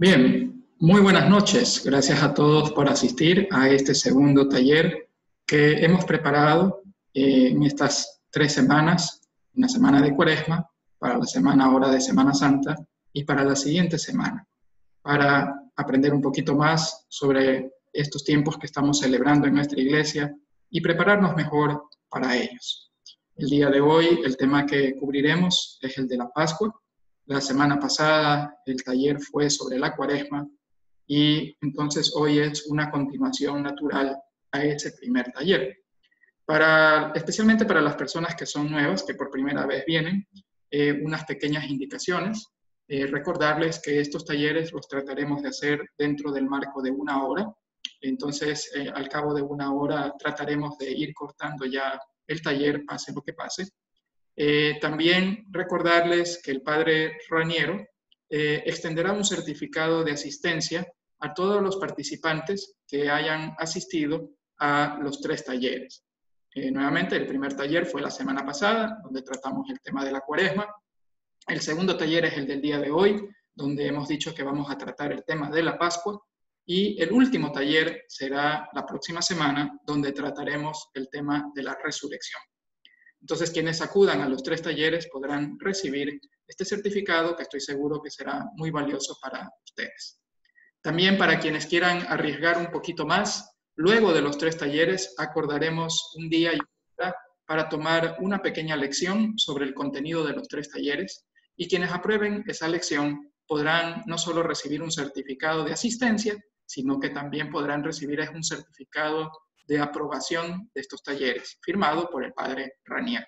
Bien, muy buenas noches. Gracias a todos por asistir a este segundo taller que hemos preparado en estas 3 semanas, una semana de Cuaresma, para la semana ahora de Semana Santa y para la siguiente semana, para aprender un poquito más sobre estos tiempos que estamos celebrando en nuestra iglesia y prepararnos mejor para ellos. El día de hoy el tema que cubriremos es el de la Pascua. La semana pasada el taller fue sobre la Cuaresma y entonces hoy es una continuación natural a ese primer taller. Especialmente para las personas que son nuevas, que por primera vez vienen, unas pequeñas indicaciones. Recordarles que estos talleres los trataremos de hacer dentro del marco de 1 hora. Entonces, al cabo de 1 hora trataremos de ir cortando ya el taller, pase lo que pase. También recordarles que el padre Raniero extenderá un certificado de asistencia a todos los participantes que hayan asistido a los 3 talleres. Nuevamente, el primer taller fue la semana pasada, donde tratamos el tema de la Cuaresma. El segundo taller es el del día de hoy, donde hemos dicho que vamos a tratar el tema de la Pascua. Y el último taller será la próxima semana, donde trataremos el tema de la resurrección. Entonces, quienes acudan a los 3 talleres podrán recibir este certificado que estoy seguro que será muy valioso para ustedes. También para quienes quieran arriesgar un poquito más, luego de los 3 talleres acordaremos un día y una hora para tomar una pequeña lección sobre el contenido de los 3 talleres y quienes aprueben esa lección podrán no solo recibir un certificado de asistencia, sino que también podrán recibir un certificado de aprobación de estos talleres, firmado por el padre Raniero.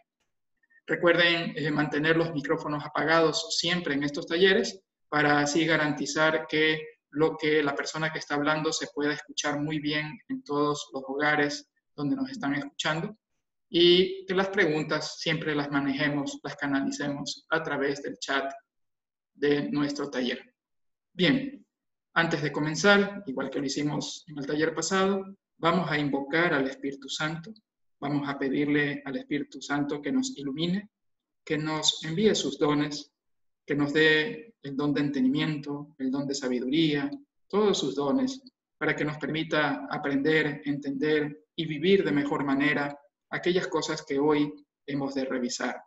Recuerden mantener los micrófonos apagados siempre en estos talleres para así garantizar que lo que la persona que está hablando se pueda escuchar muy bien en todos los hogares donde nos están escuchando y que las preguntas siempre las manejemos, las canalicemos a través del chat de nuestro taller. Bien, antes de comenzar, igual que lo hicimos en el taller pasado, vamos a invocar al Espíritu Santo, vamos a pedirle al Espíritu Santo que nos ilumine, que nos envíe sus dones, que nos dé el don de entendimiento, el don de sabiduría, todos sus dones, para que nos permita aprender, entender y vivir de mejor manera aquellas cosas que hoy hemos de revisar.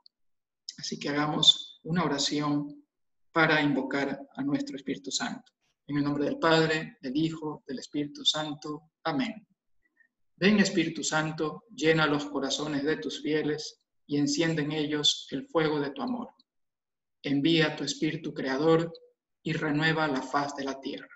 Así que hagamos una oración para invocar a nuestro Espíritu Santo. En el nombre del Padre, del Hijo, del Espíritu Santo. Amén. Ven, Espíritu Santo, llena los corazones de tus fieles y enciende en ellos el fuego de tu amor. Envía tu Espíritu Creador y renueva la faz de la tierra.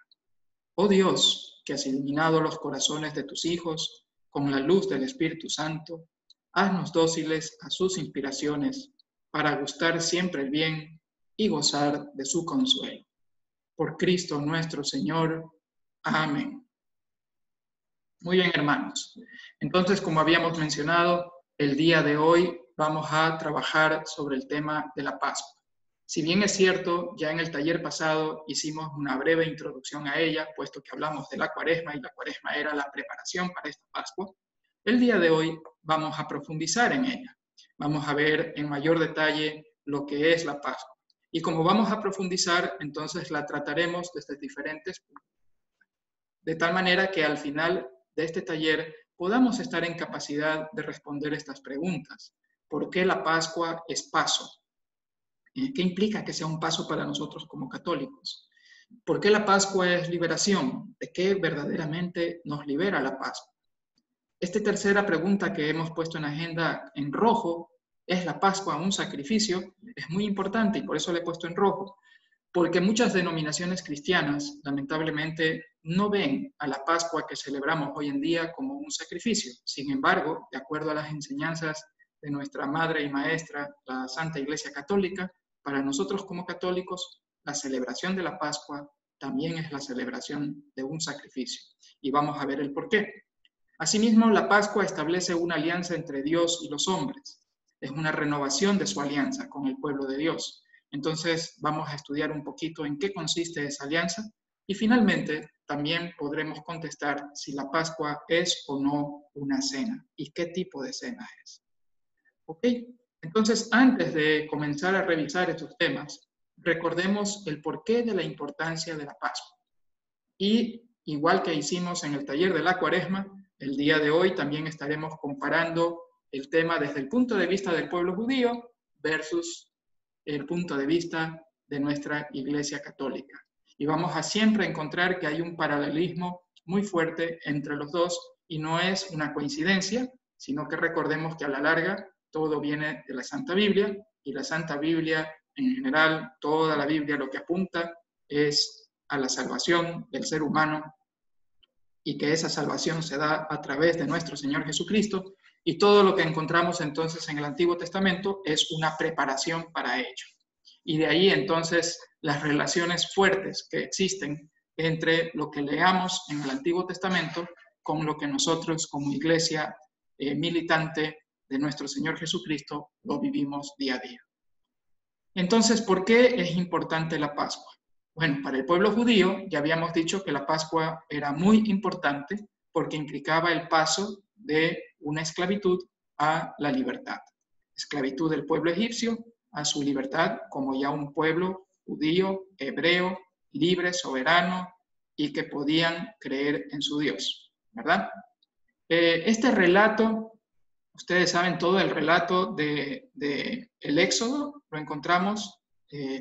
Oh Dios, que has iluminado los corazones de tus hijos con la luz del Espíritu Santo, haznos dóciles a sus inspiraciones para gustar siempre el bien y gozar de su consuelo. Por Cristo nuestro Señor. Amén. Muy bien, hermanos. Entonces, como habíamos mencionado, el día de hoy vamos a trabajar sobre el tema de la Pascua. Si bien es cierto, ya en el taller pasado hicimos una breve introducción a ella, puesto que hablamos de la Cuaresma y la Cuaresma era la preparación para esta Pascua, el día de hoy vamos a profundizar en ella. Vamos a ver en mayor detalle lo que es la Pascua. Y como vamos a profundizar, entonces la trataremos desde diferentes puntos. De tal manera que al final de este taller podamos estar en capacidad de responder estas preguntas. ¿Por qué la Pascua es paso? ¿Qué implica que sea un paso para nosotros como católicos? ¿Por qué la Pascua es liberación? ¿De qué verdaderamente nos libera la Pascua? Esta tercera pregunta que hemos puesto en agenda en rojo, ¿es la Pascua un sacrificio? Es muy importante y por eso le he puesto en rojo, porque muchas denominaciones cristianas, lamentablemente, no ven a la Pascua que celebramos hoy en día como un sacrificio. Sin embargo, de acuerdo a las enseñanzas de nuestra madre y maestra, la Santa Iglesia Católica, para nosotros como católicos, la celebración de la Pascua también es la celebración de un sacrificio. Y vamos a ver el por qué. Asimismo, la Pascua establece una alianza entre Dios y los hombres. Es una renovación de su alianza con el pueblo de Dios. Entonces, vamos a estudiar un poquito en qué consiste esa alianza y finalmente también podremos contestar si la Pascua es o no una cena y qué tipo de cena es. ¿Ok? Entonces, antes de comenzar a revisar estos temas, recordemos el porqué de la importancia de la Pascua. Y igual que hicimos en el taller de la Cuaresma, el día de hoy también estaremos comparando el tema desde el punto de vista del pueblo judío versus el punto de vista de nuestra Iglesia Católica. Y vamos a siempre encontrar que hay un paralelismo muy fuerte entre los dos y no es una coincidencia, sino que recordemos que a la larga todo viene de la Santa Biblia y la Santa Biblia en general, toda la Biblia lo que apunta es a la salvación del ser humano y que esa salvación se da a través de nuestro Señor Jesucristo, y todo lo que encontramos entonces en el Antiguo Testamento es una preparación para ello. Y de ahí entonces las relaciones fuertes que existen entre lo que leamos en el Antiguo Testamento con lo que nosotros como iglesia militante de nuestro Señor Jesucristo lo vivimos día a día. Entonces, ¿por qué es importante la Pascua? Bueno, para el pueblo judío ya habíamos dicho que la Pascua era muy importante porque implicaba el paso de una esclavitud a la libertad. Esclavitud del pueblo egipcio a su libertad como ya un pueblo judío, hebreo, libre, soberano y que podían creer en su Dios, ¿verdad? Este relato, ustedes saben, todo el relato de el Éxodo lo encontramos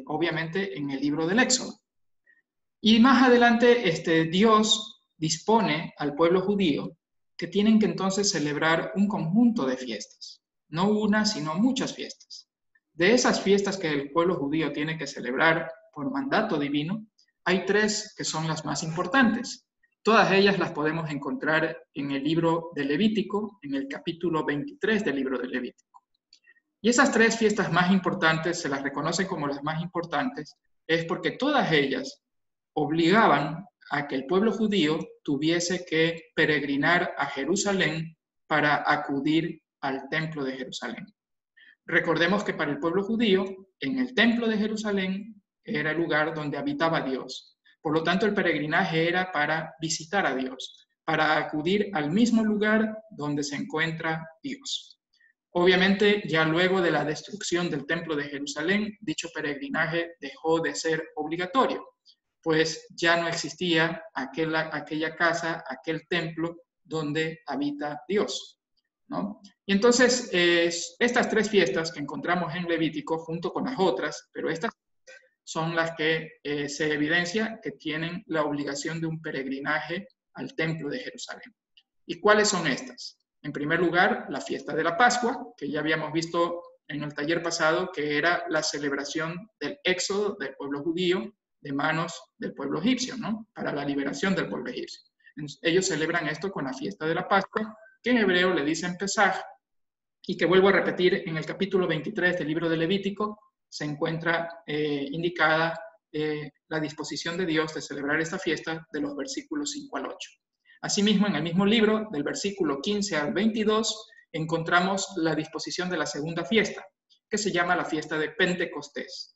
obviamente en el libro del Éxodo. Y más adelante Dios dispone al pueblo judío que tienen que entonces celebrar un conjunto de fiestas, no una, sino muchas fiestas. De esas fiestas que el pueblo judío tiene que celebrar por mandato divino, hay 3 que son las más importantes. Todas ellas las podemos encontrar en el libro de Levítico, en el capítulo 23 del libro de Levítico. Y esas 3 fiestas más importantes, se las reconoce como las más importantes, es porque todas ellas obligaban a que el pueblo judío tuviese que peregrinar a Jerusalén para acudir al templo de Jerusalén. Recordemos que para el pueblo judío, en el templo de Jerusalén era el lugar donde habitaba Dios. Por lo tanto, el peregrinaje era para visitar a Dios, para acudir al mismo lugar donde se encuentra Dios. Obviamente, ya luego de la destrucción del templo de Jerusalén, dicho peregrinaje dejó de ser obligatorio, pues ya no existía aquella casa, aquel templo donde habita Dios, ¿no? Y entonces, estas 3 fiestas que encontramos en Levítico, junto con las otras, pero estas son las que se evidencia que tienen la obligación de un peregrinaje al templo de Jerusalén. ¿Y cuáles son estas? En primer lugar, la fiesta de la Pascua, que ya habíamos visto en el taller pasado, que era la celebración del éxodo del pueblo judío de manos del pueblo egipcio, ¿no? Para la liberación del pueblo egipcio. Ellos celebran esto con la fiesta de la Pascua, que en hebreo le dicen Pesaj, y que vuelvo a repetir, en el capítulo 23 del libro de Levítico se encuentra indicada la disposición de Dios de celebrar esta fiesta de los versículos 5 al 8. Asimismo, en el mismo libro, del versículo 15 al 22, encontramos la disposición de la segunda fiesta, que se llama la fiesta de Pentecostés.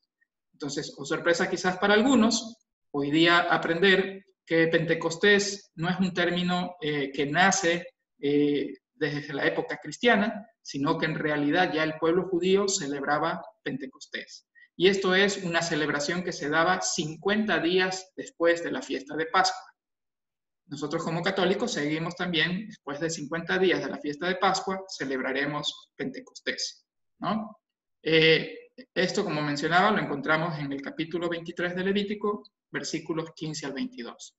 Entonces, o sorpresa quizás para algunos, hoy día aprender que Pentecostés no es un término que nace desde la época cristiana, sino que en realidad ya el pueblo judío celebraba Pentecostés. Y esto es una celebración que se daba 50 días después de la fiesta de Pascua. Nosotros como católicos seguimos también, después de 50 días de la fiesta de Pascua, celebraremos Pentecostés, ¿no? Esto, como mencionaba, lo encontramos en el capítulo 23 de Levítico, versículos 15 al 22.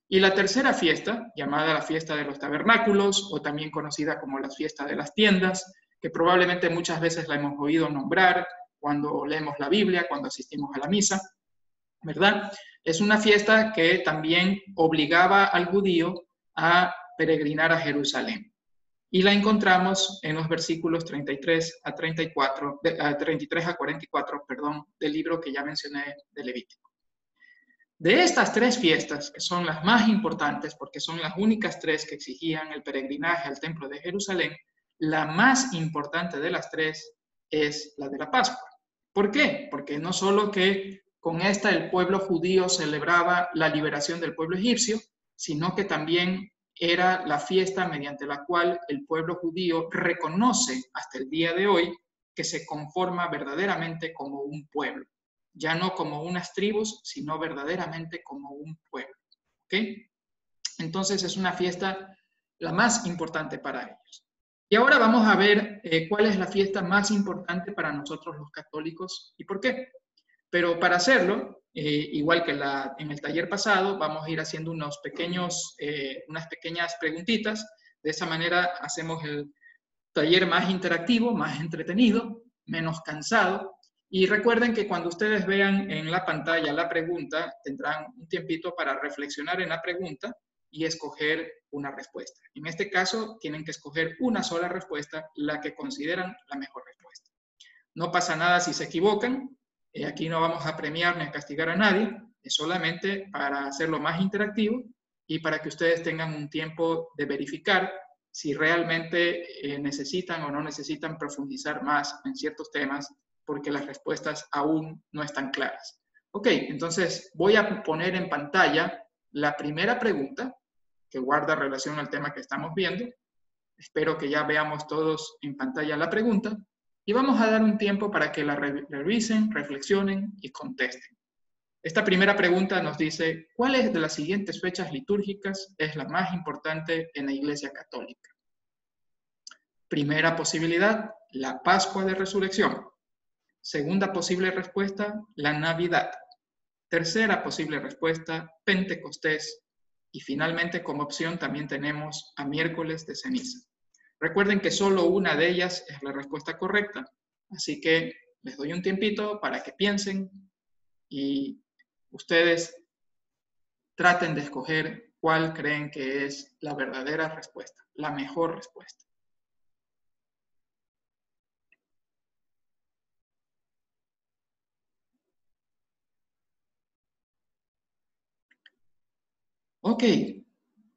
Y la tercera fiesta, llamada la fiesta de los tabernáculos, o también conocida como la fiesta de las tiendas, que probablemente muchas veces la hemos oído nombrar cuando leemos la Biblia, cuando asistimos a la misa, ¿verdad? Es una fiesta que también obligaba al judío a peregrinar a Jerusalén. Y la encontramos en los versículos 33 a 44, 33 a 44, perdón, del libro que ya mencioné de Levítico. De estas 3 fiestas, que son las más importantes, porque son las únicas 3 que exigían el peregrinaje al templo de Jerusalén, la más importante de las 3 es la de la Pascua. ¿Por qué? Porque no solo que con esta el pueblo judío celebraba la liberación del pueblo egipcio, sino que también era la fiesta mediante la cual el pueblo judío reconoce hasta el día de hoy que se conforma verdaderamente como un pueblo, ya no como unas tribus, sino verdaderamente como un pueblo. ¿ok? Entonces es una fiesta la más importante para ellos. Y ahora vamos a ver cuál es la fiesta más importante para nosotros los católicos y por qué. Pero para hacerlo, igual que en el taller pasado, vamos a ir haciendo unas pequeñas preguntitas. De esa manera hacemos el taller más interactivo, más entretenido, menos cansado. Y recuerden que cuando ustedes vean en la pantalla la pregunta, tendrán un tiempito para reflexionar en la pregunta y escoger una respuesta. En este caso, tienen que escoger una sola respuesta, la que consideran la mejor respuesta. No pasa nada si se equivocan. Aquí no vamos a premiar ni a castigar a nadie. Es solamente para hacerlo más interactivo y para que ustedes tengan un tiempo de verificar si realmente necesitan o no necesitan profundizar más en ciertos temas, porque las respuestas aún no están claras. Ok, entonces voy a poner en pantalla la primera pregunta que guarda relación al tema que estamos viendo. Espero que ya veamos todos en pantalla la pregunta y vamos a dar un tiempo para que la revisen, reflexionen y contesten. Esta primera pregunta nos dice, ¿cuál de las siguientes fechas litúrgicas es la más importante en la Iglesia Católica? Primera posibilidad, la Pascua de Resurrección. Segunda posible respuesta, la Navidad. Tercera posible respuesta, Pentecostés. Y finalmente, como opción, también tenemos a miércoles de ceniza. Recuerden que solo una de ellas es la respuesta correcta, así que les doy un tiempito para que piensen y ustedes traten de escoger cuál creen que es la verdadera respuesta, la mejor respuesta. Ok,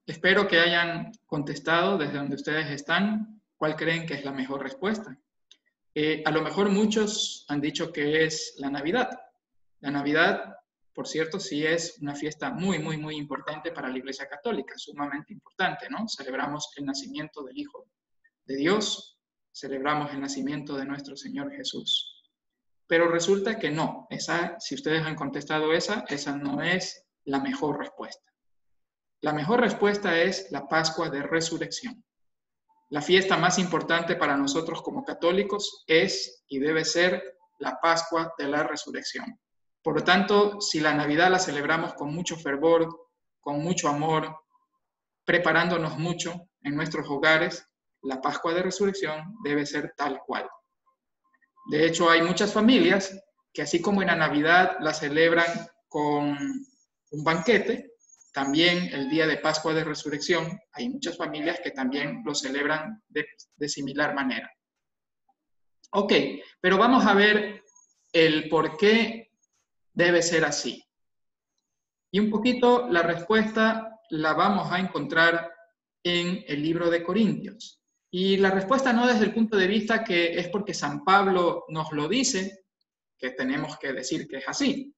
espero que hayan contestado desde donde ustedes están cuál creen que es la mejor respuesta. A lo mejor muchos han dicho que es la Navidad. La Navidad, por cierto, sí es una fiesta muy, muy, muy importante para la Iglesia Católica, sumamente importante, ¿no? Celebramos el nacimiento del Hijo de Dios, celebramos el nacimiento de nuestro Señor Jesús. Pero resulta que no, si ustedes han contestado esa no es la mejor respuesta. La mejor respuesta es la Pascua de Resurrección. La fiesta más importante para nosotros como católicos es y debe ser la Pascua de la Resurrección. Por lo tanto, si la Navidad la celebramos con mucho fervor, con mucho amor, preparándonos mucho en nuestros hogares, la Pascua de Resurrección debe ser tal cual. De hecho, hay muchas familias que así como en la Navidad la celebran con un banquete, también el día de Pascua de Resurrección, hay muchas familias que también lo celebran de similar manera. Ok, pero vamos a ver el por qué debe ser así. Y un poquito la respuesta la vamos a encontrar en el libro de Corintios. Y la respuesta no desde el punto de vista que es porque San Pablo nos lo dice, que tenemos que decir que es así.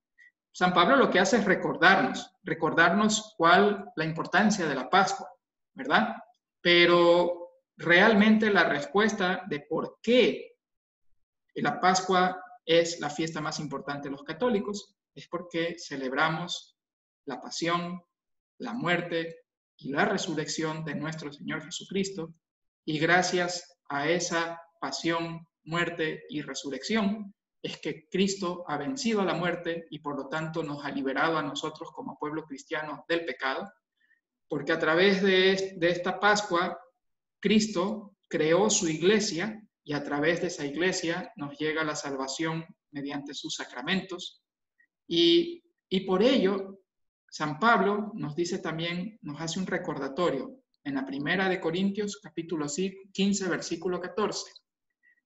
San Pablo lo que hace es recordarnos cuál la importancia de la Pascua, ¿verdad? Pero realmente la respuesta de por qué la Pascua es la fiesta más importante de los católicos es porque celebramos la pasión, la muerte y la resurrección de nuestro Señor Jesucristo, y gracias a esa pasión, muerte y resurrección es que Cristo ha vencido a la muerte y por lo tanto nos ha liberado a nosotros como pueblo cristiano del pecado, porque a través de esta Pascua Cristo creó su iglesia y a través de esa iglesia nos llega la salvación mediante sus sacramentos y por ello San Pablo nos dice también, nos hace un recordatorio en la primera de Corintios capítulo 15 versículo 14.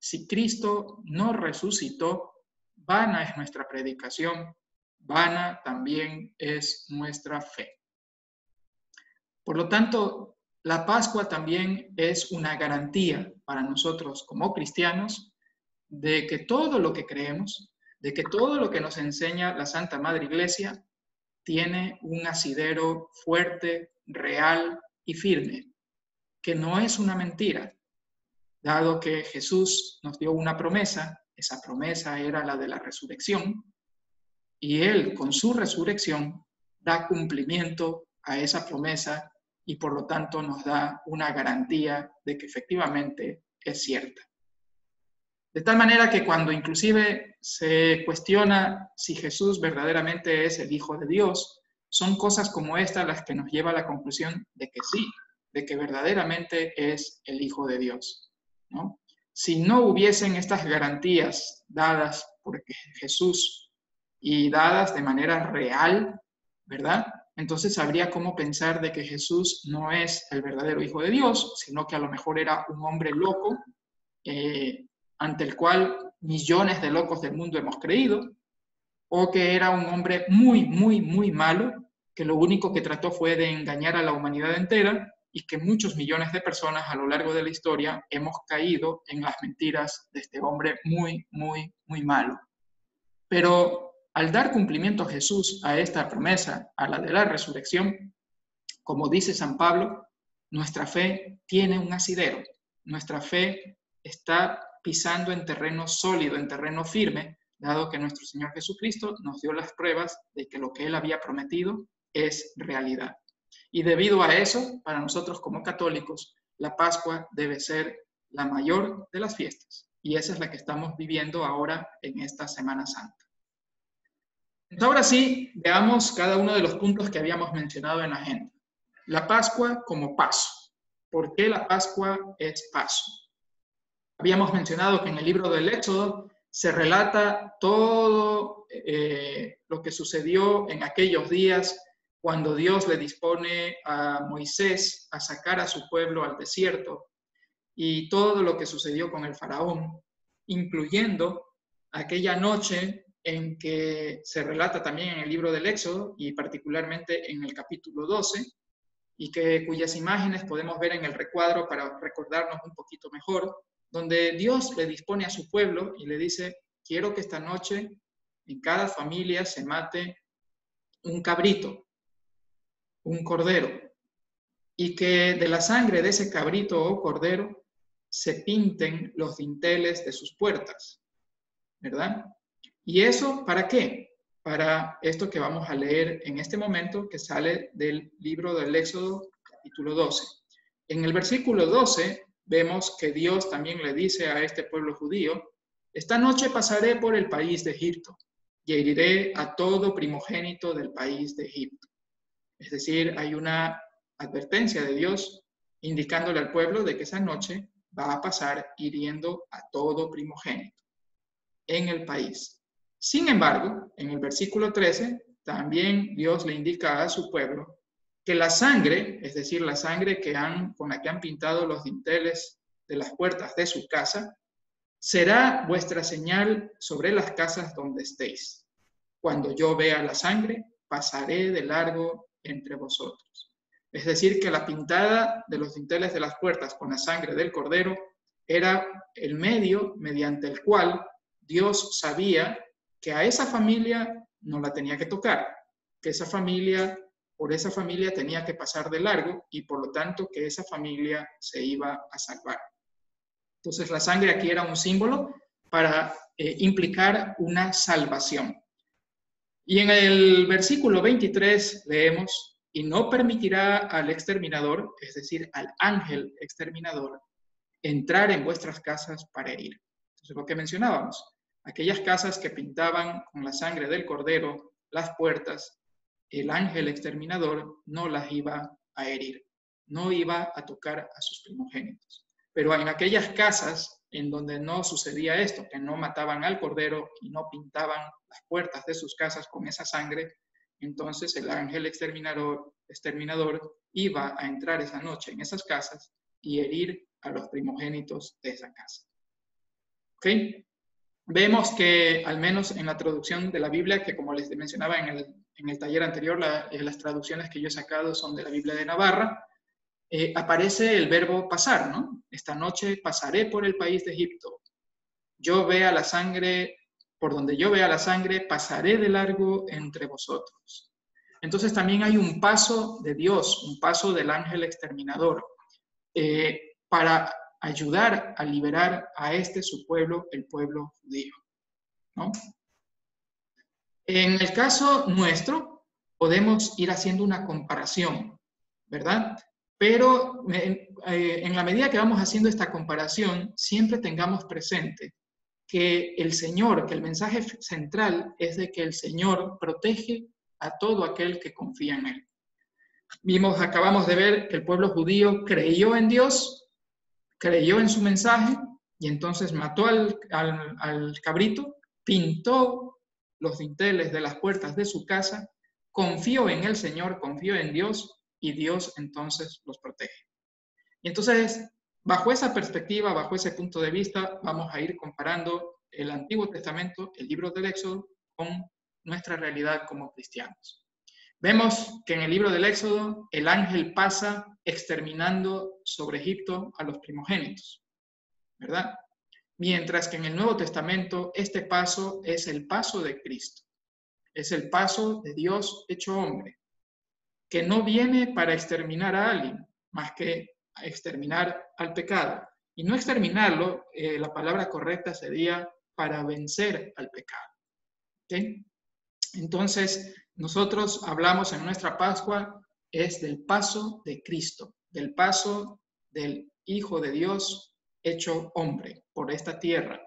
Si Cristo no resucitó, vana es nuestra predicación, vana también es nuestra fe. Por lo tanto, la Pascua también es una garantía para nosotros como cristianos de que todo lo que creemos, de que todo lo que nos enseña la Santa Madre Iglesia tiene un asidero fuerte, real y firme, que no es una mentira, dado que Jesús nos dio una promesa, esa promesa era la de la resurrección, y Él con su resurrección da cumplimiento a esa promesa y por lo tanto nos da una garantía de que efectivamente es cierta. De tal manera que cuando inclusive se cuestiona si Jesús verdaderamente es el Hijo de Dios, son cosas como esta las que nos lleva a la conclusión de que sí, de que verdaderamente es el Hijo de Dios, ¿no? Si no hubiesen estas garantías dadas por Jesús y dadas de manera real, ¿verdad? Entonces habría cómo pensar de que Jesús no es el verdadero Hijo de Dios, sino que a lo mejor era un hombre loco, ante el cual millones de locos del mundo hemos creído, o que era un hombre muy, muy, muy malo, que lo único que trató fue de engañar a la humanidad entera y que muchos millones de personas a lo largo de la historia hemos caído en las mentiras de este hombre muy, muy, muy malo. Pero al dar cumplimiento a Jesús a esta promesa, a la de la resurrección, como dice San Pablo, nuestra fe tiene un asidero, nuestra fe está pisando en terreno sólido, en terreno firme, dado que nuestro Señor Jesucristo nos dio las pruebas de que lo que Él había prometido es realidad. Y debido a eso, para nosotros como católicos, la Pascua debe ser la mayor de las fiestas. Y esa es la que estamos viviendo ahora en esta Semana Santa. Entonces, ahora sí, veamos cada uno de los puntos que habíamos mencionado en la agenda. La Pascua como paso. ¿Por qué la Pascua es paso? Habíamos mencionado que en el libro del Éxodo se relata todo lo que sucedió en aquellos días cuando Dios le dispone a Moisés a sacar a su pueblo al desierto y todo lo que sucedió con el faraón, incluyendo aquella noche en que se relata también en el libro del Éxodo y particularmente en el capítulo 12, y cuyas imágenes podemos ver en el recuadro para recordarnos un poquito mejor, donde Dios le dispone a su pueblo y le dice, quiero que esta noche en cada familia se mate un cabrito, un cordero, y que de la sangre de ese cabrito o cordero se pinten los dinteles de sus puertas, ¿verdad? ¿Y eso para qué? Para esto que vamos a leer en este momento, que sale del libro del Éxodo, capítulo 12. En el versículo 12 vemos que Dios también le dice a este pueblo judío, esta noche pasaré por el país de Egipto y heriré a todo primogénito del país de Egipto. Es decir, hay una advertencia de Dios indicándole al pueblo de que esa noche va a pasar hiriendo a todo primogénito en el país. Sin embargo, en el versículo 13, también Dios le indica a su pueblo que la sangre, es decir, la sangre con la que han pintado los dinteles de las puertas de su casa, será vuestra señal sobre las casas donde estéis. Cuando yo vea la sangre, pasaré de largo entre vosotros. Es decir, que la pintada de los dinteles de las puertas con la sangre del cordero era el medio mediante el cual Dios sabía que a esa familia no la tenía que tocar, que por esa familia tenía que pasar de largo y por lo tanto que esa familia se iba a salvar. Entonces la sangre aquí era un símbolo para implicar una salvación. Y en el versículo 23 leemos, y no permitirá al exterminador, es decir, al ángel exterminador, entrar en vuestras casas para herir. Entonces lo que mencionábamos, aquellas casas que pintaban con la sangre del cordero las puertas, el ángel exterminador no las iba a herir, no iba a tocar a sus primogénitos. Pero en aquellas casas en donde no sucedía esto, que no mataban al cordero y no pintaban las puertas de sus casas con esa sangre, entonces el ángel exterminador iba a entrar esa noche en esas casas y herir a los primogénitos de esa casa. ¿Ok? Vemos que, al menos en la traducción de la Biblia, que como les mencionaba en el taller anterior, las traducciones que yo he sacado son de la Biblia de Navarra, aparece el verbo pasar, ¿no? Esta noche pasaré por el país de Egipto. Por donde yo vea la sangre, pasaré de largo entre vosotros. Entonces también hay un paso de Dios, un paso del ángel exterminador, para ayudar a liberar a su pueblo, el pueblo judío, ¿no? En el caso nuestro, podemos ir haciendo una comparación, ¿verdad? Pero en la medida que vamos haciendo esta comparación, siempre tengamos presente que el Señor, que el mensaje central es de que el Señor protege a todo aquel que confía en Él. Acabamos de ver que el pueblo judío creyó en Dios, creyó en su mensaje, y entonces mató al cabrito, pintó los dinteles de las puertas de su casa, confió en el Señor, confió en Dios, y Dios entonces los protege. Y entonces, bajo esa perspectiva, bajo ese punto de vista, vamos a ir comparando el Antiguo Testamento, el libro del Éxodo, con nuestra realidad como cristianos. Vemos que en el libro del Éxodo el ángel pasa exterminando sobre Egipto a los primogénitos, ¿verdad? Mientras que en el Nuevo Testamento este paso es el paso de Cristo, es el paso de Dios hecho hombre, que no viene para exterminar a alguien, más que a exterminar al pecado. Y no exterminarlo, la palabra correcta sería para vencer al pecado. ¿Okay? Entonces, nosotros hablamos en nuestra Pascua es del paso de Cristo, del paso del Hijo de Dios hecho hombre por esta tierra,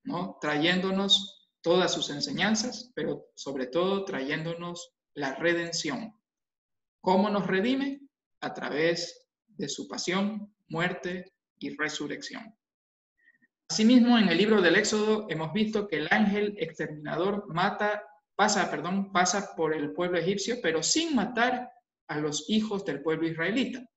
¿no? Trayéndonos todas sus enseñanzas, pero sobre todo trayéndonos la redención. ¿Cómo nos redime? A través de su pasión, muerte y resurrección. Asimismo, en el libro del Éxodo hemos visto que el ángel exterminador pasa por el pueblo egipcio, pero sin matar a los hijos del pueblo israelita,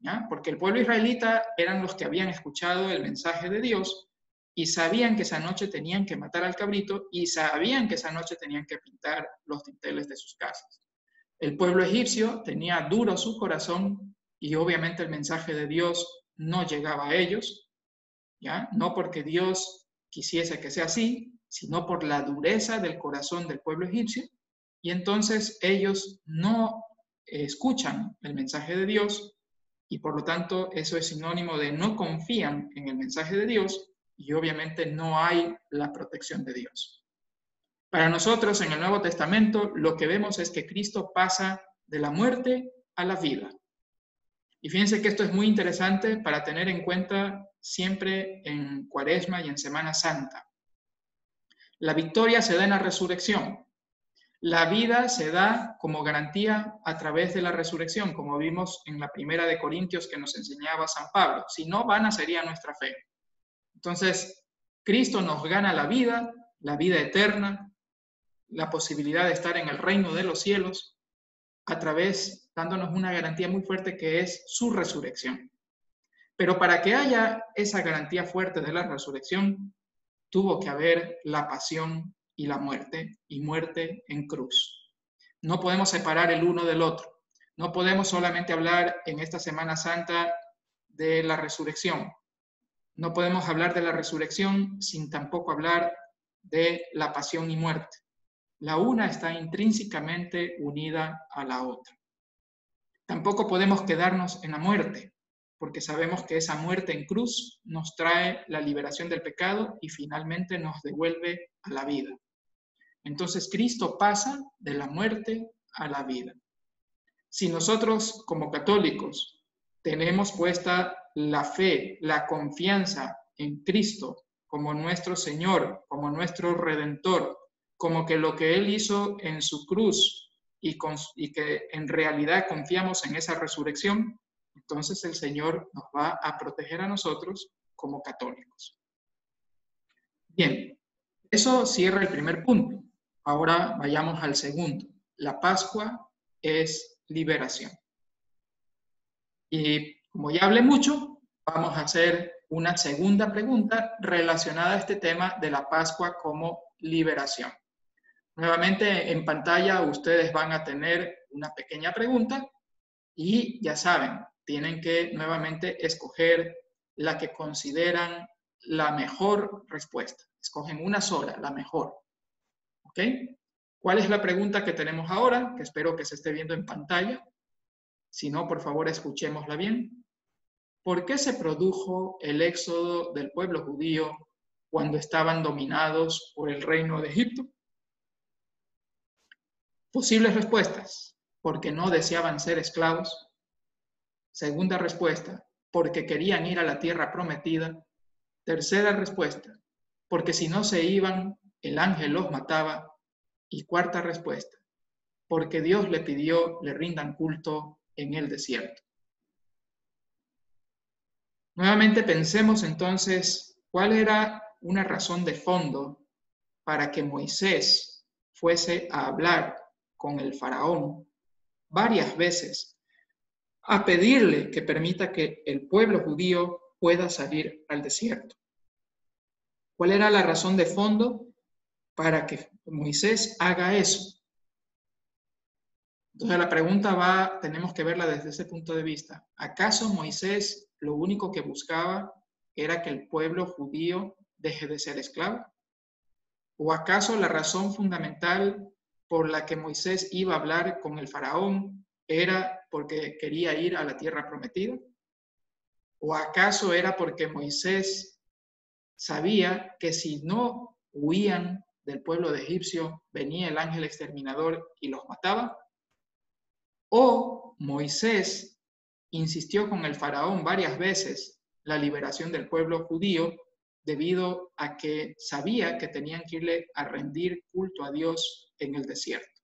¿ya? Porque el pueblo israelita eran los que habían escuchado el mensaje de Dios y sabían que esa noche tenían que matar al cabrito y sabían que esa noche tenían que pintar los dinteles de sus casas. El pueblo egipcio tenía duro su corazón y obviamente el mensaje de Dios no llegaba a ellos, ¿ya? No porque Dios quisiese que sea así, sino por la dureza del corazón del pueblo egipcio, y entonces ellos no escuchan el mensaje de Dios, y por lo tanto eso es sinónimo de no confían en el mensaje de Dios, y obviamente no hay la protección de Dios. Para nosotros en el Nuevo Testamento lo que vemos es que Cristo pasa de la muerte a la vida. Y fíjense que esto es muy interesante para tener en cuenta siempre en Cuaresma y en Semana Santa. La victoria se da en la resurrección. La vida se da como garantía a través de la resurrección, como vimos en la primera de Corintios que nos enseñaba San Pablo. Si no, vana sería nuestra fe. Entonces, Cristo nos gana la vida eterna, la posibilidad de estar en el reino de los cielos, a través, dándonos una garantía muy fuerte que es su resurrección. Pero para que haya esa garantía fuerte de la resurrección, tuvo que haber la pasión y la muerte, y muerte en cruz. No podemos separar el uno del otro. No podemos solamente hablar en esta Semana Santa de la resurrección. No podemos hablar de la resurrección sin tampoco hablar de la pasión y muerte. La una está intrínsecamente unida a la otra. Tampoco podemos quedarnos en la muerte, porque sabemos que esa muerte en cruz nos trae la liberación del pecado y finalmente nos devuelve a la vida. Entonces Cristo pasa de la muerte a la vida. Si nosotros como católicos tenemos puesta la fe, la confianza en Cristo como nuestro Señor, como nuestro Redentor, como que lo que Él hizo en su cruz y que en realidad confiamos en esa resurrección, entonces el Señor nos va a proteger a nosotros como católicos. Bien, eso cierra el primer punto. Ahora vayamos al segundo. La Pascua es liberación. Y como ya hablé mucho, vamos a hacer una segunda pregunta relacionada a este tema de la Pascua como liberación. Nuevamente en pantalla ustedes van a tener una pequeña pregunta y ya saben, tienen que nuevamente escoger la que consideran la mejor respuesta. Escogen una sola, la mejor. ¿Ok? ¿Cuál es la pregunta que tenemos ahora? Que espero que se esté viendo en pantalla. Si no, por favor, escuchémosla bien. ¿Por qué se produjo el éxodo del pueblo judío cuando estaban dominados por el reino de Egipto? Posibles respuestas: porque no deseaban ser esclavos. Segunda respuesta: porque querían ir a la tierra prometida. Tercera respuesta: porque si no se iban, el ángel los mataba. Y cuarta respuesta: porque Dios le pidió le rindan culto en el desierto. Nuevamente pensemos entonces cuál era una razón de fondo para que Moisés fuese a hablar con el faraón varias veces, a pedirle que permita que el pueblo judío pueda salir al desierto. ¿Cuál era la razón de fondo para que Moisés haga eso? Entonces la pregunta tenemos que verla desde ese punto de vista. ¿Acaso Moisés lo único que buscaba era que el pueblo judío deje de ser esclavo? ¿O acaso la razón fundamental por la que Moisés iba a hablar con el faraón era porque quería ir a la tierra prometida? ¿O acaso era porque Moisés sabía que si no huían del pueblo de egipcio, venía el ángel exterminador y los mataba? ¿O Moisés insistió con el faraón varias veces la liberación del pueblo judío debido a que sabía que tenían que irle a rendir culto a Dios en el desierto?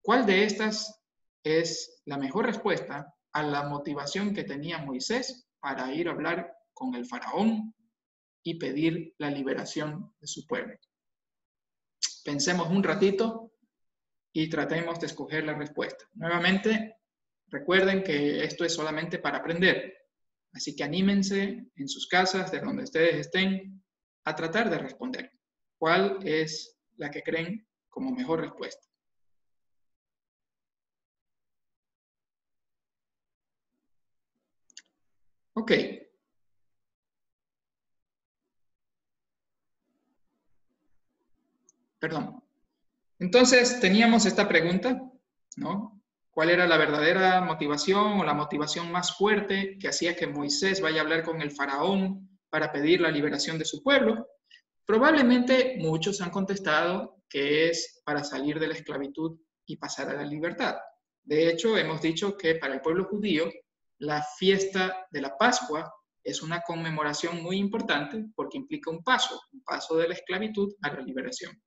¿Cuál de estas es la mejor respuesta a la motivación que tenía Moisés para ir a hablar con el faraón y pedir la liberación de su pueblo? Pensemos un ratito y tratemos de escoger la respuesta. Nuevamente, recuerden que esto es solamente para aprender, así que anímense en sus casas, de donde ustedes estén, a tratar de responder. ¿Cuál es la que creen como mejor respuesta? Ok. Perdón. Entonces, teníamos esta pregunta, ¿no? ¿Cuál era la verdadera motivación o la motivación más fuerte que hacía que Moisés vaya a hablar con el faraón para pedir la liberación de su pueblo? Probablemente muchos han contestado que es para salir de la esclavitud y pasar a la libertad. De hecho, hemos dicho que para el pueblo judío la fiesta de la Pascua es una conmemoración muy importante porque implica un paso de la esclavitud a la liberación.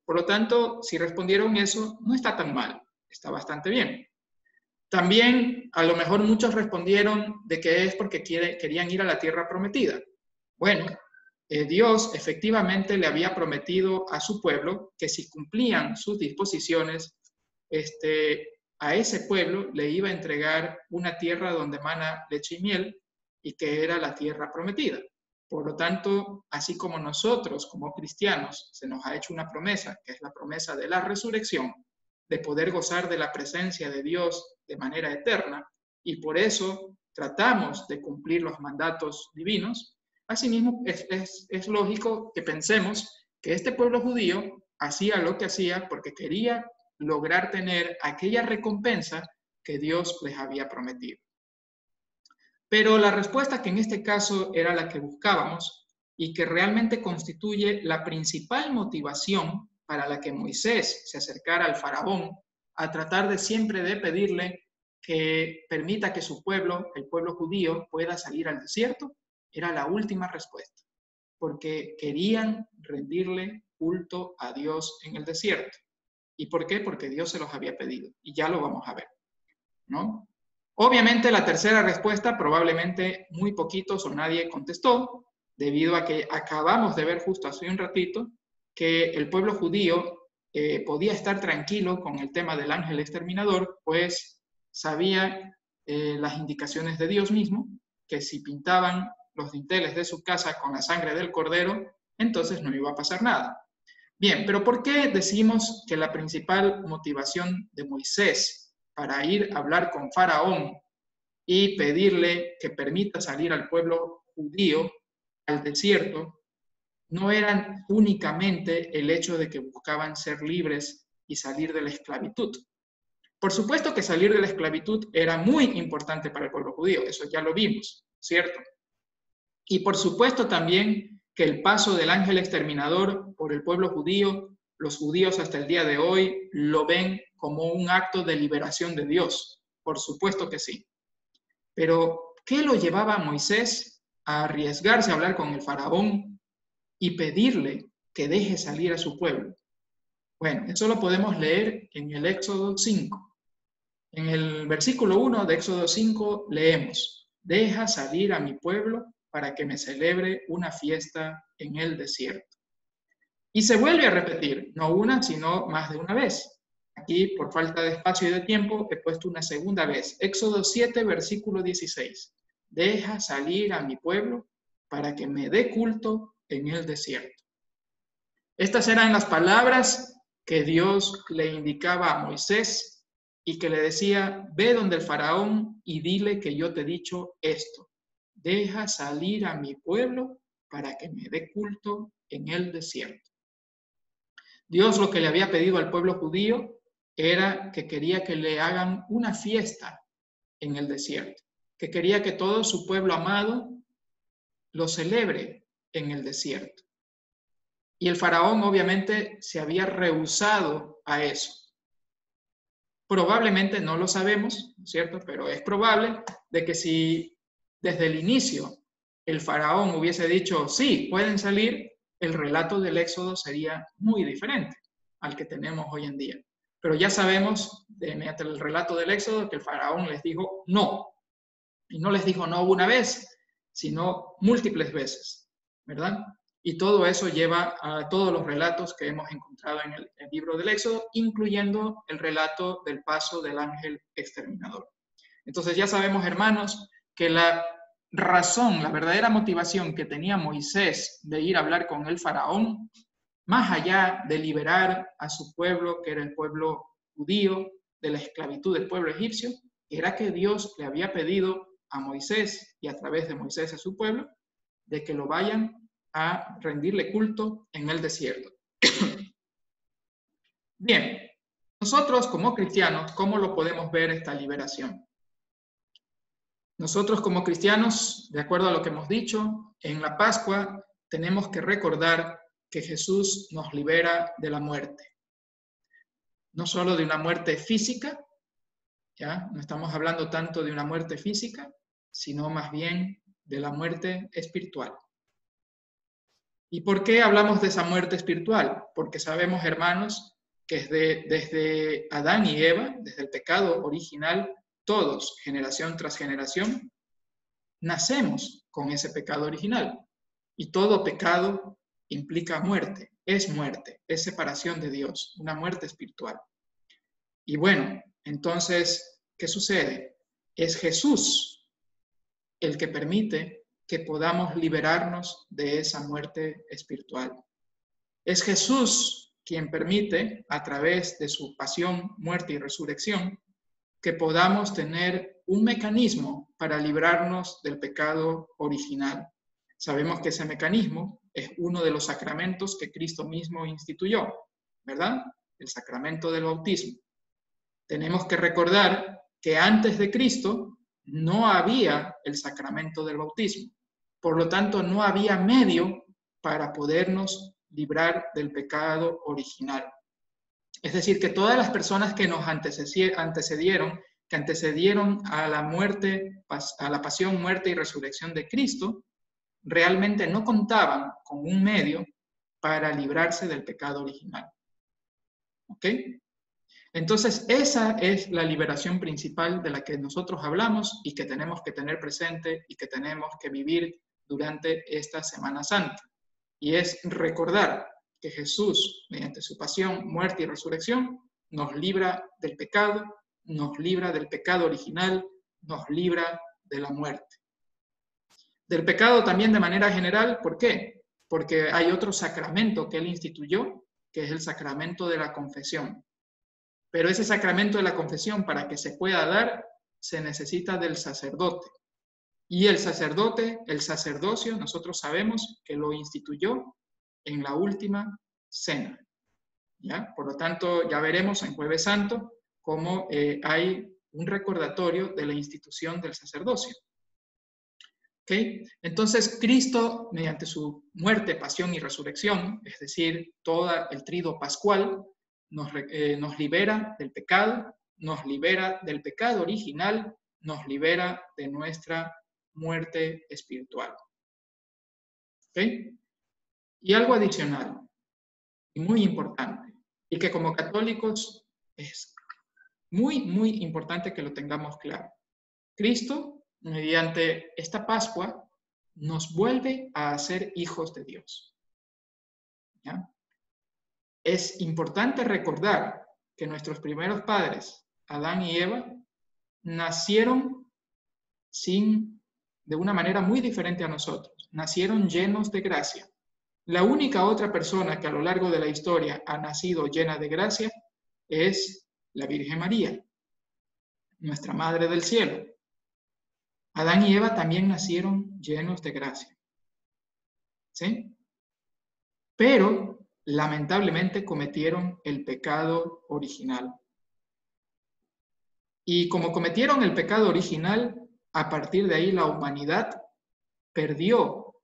Por lo tanto, si respondieron eso, no está tan mal, está bastante bien. También, a lo mejor muchos respondieron de que es porque querían ir a la tierra prometida. Bueno, Dios efectivamente le había prometido a su pueblo que si cumplían sus disposiciones, a ese pueblo le iba a entregar una tierra donde mana leche y miel y que era la tierra prometida. Por lo tanto, así como nosotros como cristianos se nos ha hecho una promesa, que es la promesa de la resurrección, de poder gozar de la presencia de Dios de manera eterna, y por eso tratamos de cumplir los mandatos divinos, asimismo es lógico que pensemos que este pueblo judío hacía lo que hacía porque quería lograr tener aquella recompensa que Dios les había prometido. Pero la respuesta que en este caso era la que buscábamos y que realmente constituye la principal motivación para la que Moisés se acercara al faraón a tratar de siempre de pedirle que permita que su pueblo, el pueblo judío, pueda salir al desierto, era la última respuesta, porque querían rendirle culto a Dios en el desierto. ¿Y por qué? Porque Dios se los había pedido, y ya lo vamos a ver, ¿no? Obviamente la tercera respuesta probablemente muy poquitos o nadie contestó, debido a que acabamos de ver justo hace un ratito que el pueblo judío podía estar tranquilo con el tema del ángel exterminador, pues sabía las indicaciones de Dios mismo, que si pintaban los dinteles de su casa con la sangre del cordero, entonces no iba a pasar nada. Bien, pero ¿por qué decimos que la principal motivación de Moisés para ir a hablar con Faraón y pedirle que permita salir al pueblo judío al desierto no eran únicamente el hecho de que buscaban ser libres y salir de la esclavitud? Por supuesto que salir de la esclavitud era muy importante para el pueblo judío, eso ya lo vimos, ¿cierto? Y por supuesto también que el paso del ángel exterminador por el pueblo judío los judíos hasta el día de hoy lo ven como un acto de liberación de Dios. Por supuesto que sí. Pero, ¿qué lo llevaba a Moisés a arriesgarse a hablar con el faraón y pedirle que deje salir a su pueblo? Bueno, eso lo podemos leer en el Éxodo 5. En el versículo 1 de Éxodo 5 leemos: deja salir a mi pueblo para que me celebre una fiesta en el desierto. Y se vuelve a repetir, no una, sino más de una vez. Aquí, por falta de espacio y de tiempo, he puesto una segunda vez. Éxodo 7, versículo 16. Deja salir a mi pueblo para que me dé culto en el desierto. Estas eran las palabras que Dios le indicaba a Moisés y que le decía: ve donde el faraón y dile que yo te he dicho esto. Deja salir a mi pueblo para que me dé culto en el desierto. Dios lo que le había pedido al pueblo judío era que quería que le hagan una fiesta en el desierto, que quería que todo su pueblo amado lo celebre en el desierto. Y el faraón obviamente se había rehusado a eso. Probablemente, no lo sabemos, ¿cierto? Pero es probable de que si desde el inicio el faraón hubiese dicho, sí, pueden salir, el relato del Éxodo sería muy diferente al que tenemos hoy en día. Pero ya sabemos, mediante el relato del Éxodo, que el faraón les dijo no. Y no les dijo no una vez, sino múltiples veces, ¿verdad? Y todo eso lleva a todos los relatos que hemos encontrado en el libro del Éxodo, incluyendo el relato del paso del ángel exterminador. Entonces ya sabemos, hermanos, que la razón, la verdadera motivación que tenía Moisés de ir a hablar con el faraón, más allá de liberar a su pueblo, que era el pueblo judío, de la esclavitud del pueblo egipcio, era que Dios le había pedido a Moisés y a través de Moisés a su pueblo, de que lo vayan a rendirle culto en el desierto. Bien, nosotros como cristianos, ¿cómo lo podemos ver esta liberación? Nosotros como cristianos, de acuerdo a lo que hemos dicho, en la Pascua tenemos que recordar que Jesús nos libera de la muerte. No solo de una muerte física, ¿ya? No estamos hablando tanto de una muerte física, sino más bien de la muerte espiritual. ¿Y por qué hablamos de esa muerte espiritual? Porque sabemos, hermanos, que desde Adán y Eva, desde el pecado original, todos, generación tras generación, nacemos con ese pecado original. Y todo pecado implica muerte, es separación de Dios, una muerte espiritual. Y bueno, entonces, ¿qué sucede? Es Jesús el que permite que podamos liberarnos de esa muerte espiritual. Es Jesús quien permite, a través de su pasión, muerte y resurrección, que podamos tener un mecanismo para librarnos del pecado original. Sabemos que ese mecanismo es uno de los sacramentos que Cristo mismo instituyó, ¿verdad? El sacramento del bautismo. Tenemos que recordar que antes de Cristo no había el sacramento del bautismo. Por lo tanto, no había medio para podernos librar del pecado original. Es decir, que todas las personas que nos antecedieron a la muerte, a la pasión, muerte y resurrección de Cristo, realmente no contaban con un medio para librarse del pecado original. ¿Ok? Entonces, esa es la liberación principal de la que nosotros hablamos y que tenemos que tener presente y que tenemos que vivir durante esta Semana Santa. Y es recordar que Jesús, mediante su pasión, muerte y resurrección, nos libra del pecado original, nos libra de la muerte. Del pecado también de manera general, ¿por qué? Porque hay otro sacramento que él instituyó, que es el sacramento de la confesión. Pero ese sacramento de la confesión, para que se pueda dar, se necesita del sacerdote. Y el sacerdote, el sacerdocio, nosotros sabemos que lo instituyó en la última cena. ¿Ya? Por lo tanto, ya veremos en Jueves Santo cómo hay un recordatorio de la institución del sacerdocio. ¿Okay? Entonces, Cristo, mediante su muerte, pasión y resurrección, es decir, todo el trido pascual, nos libera del pecado, nos libera del pecado original, nos libera de nuestra muerte espiritual. ¿Okay? Y algo adicional, y muy importante, y que como católicos es muy, muy importante que lo tengamos claro. Cristo, mediante esta Pascua, nos vuelve a ser hijos de Dios. ¿Ya? Es importante recordar que nuestros primeros padres, Adán y Eva, nacieron de una manera muy diferente a nosotros. Nacieron llenos de gracia. La única otra persona que a lo largo de la historia ha nacido llena de gracia es la Virgen María, nuestra Madre del Cielo. Adán y Eva también nacieron llenos de gracia. ¿Sí? Pero lamentablemente cometieron el pecado original. Y como cometieron el pecado original, a partir de ahí la humanidad perdió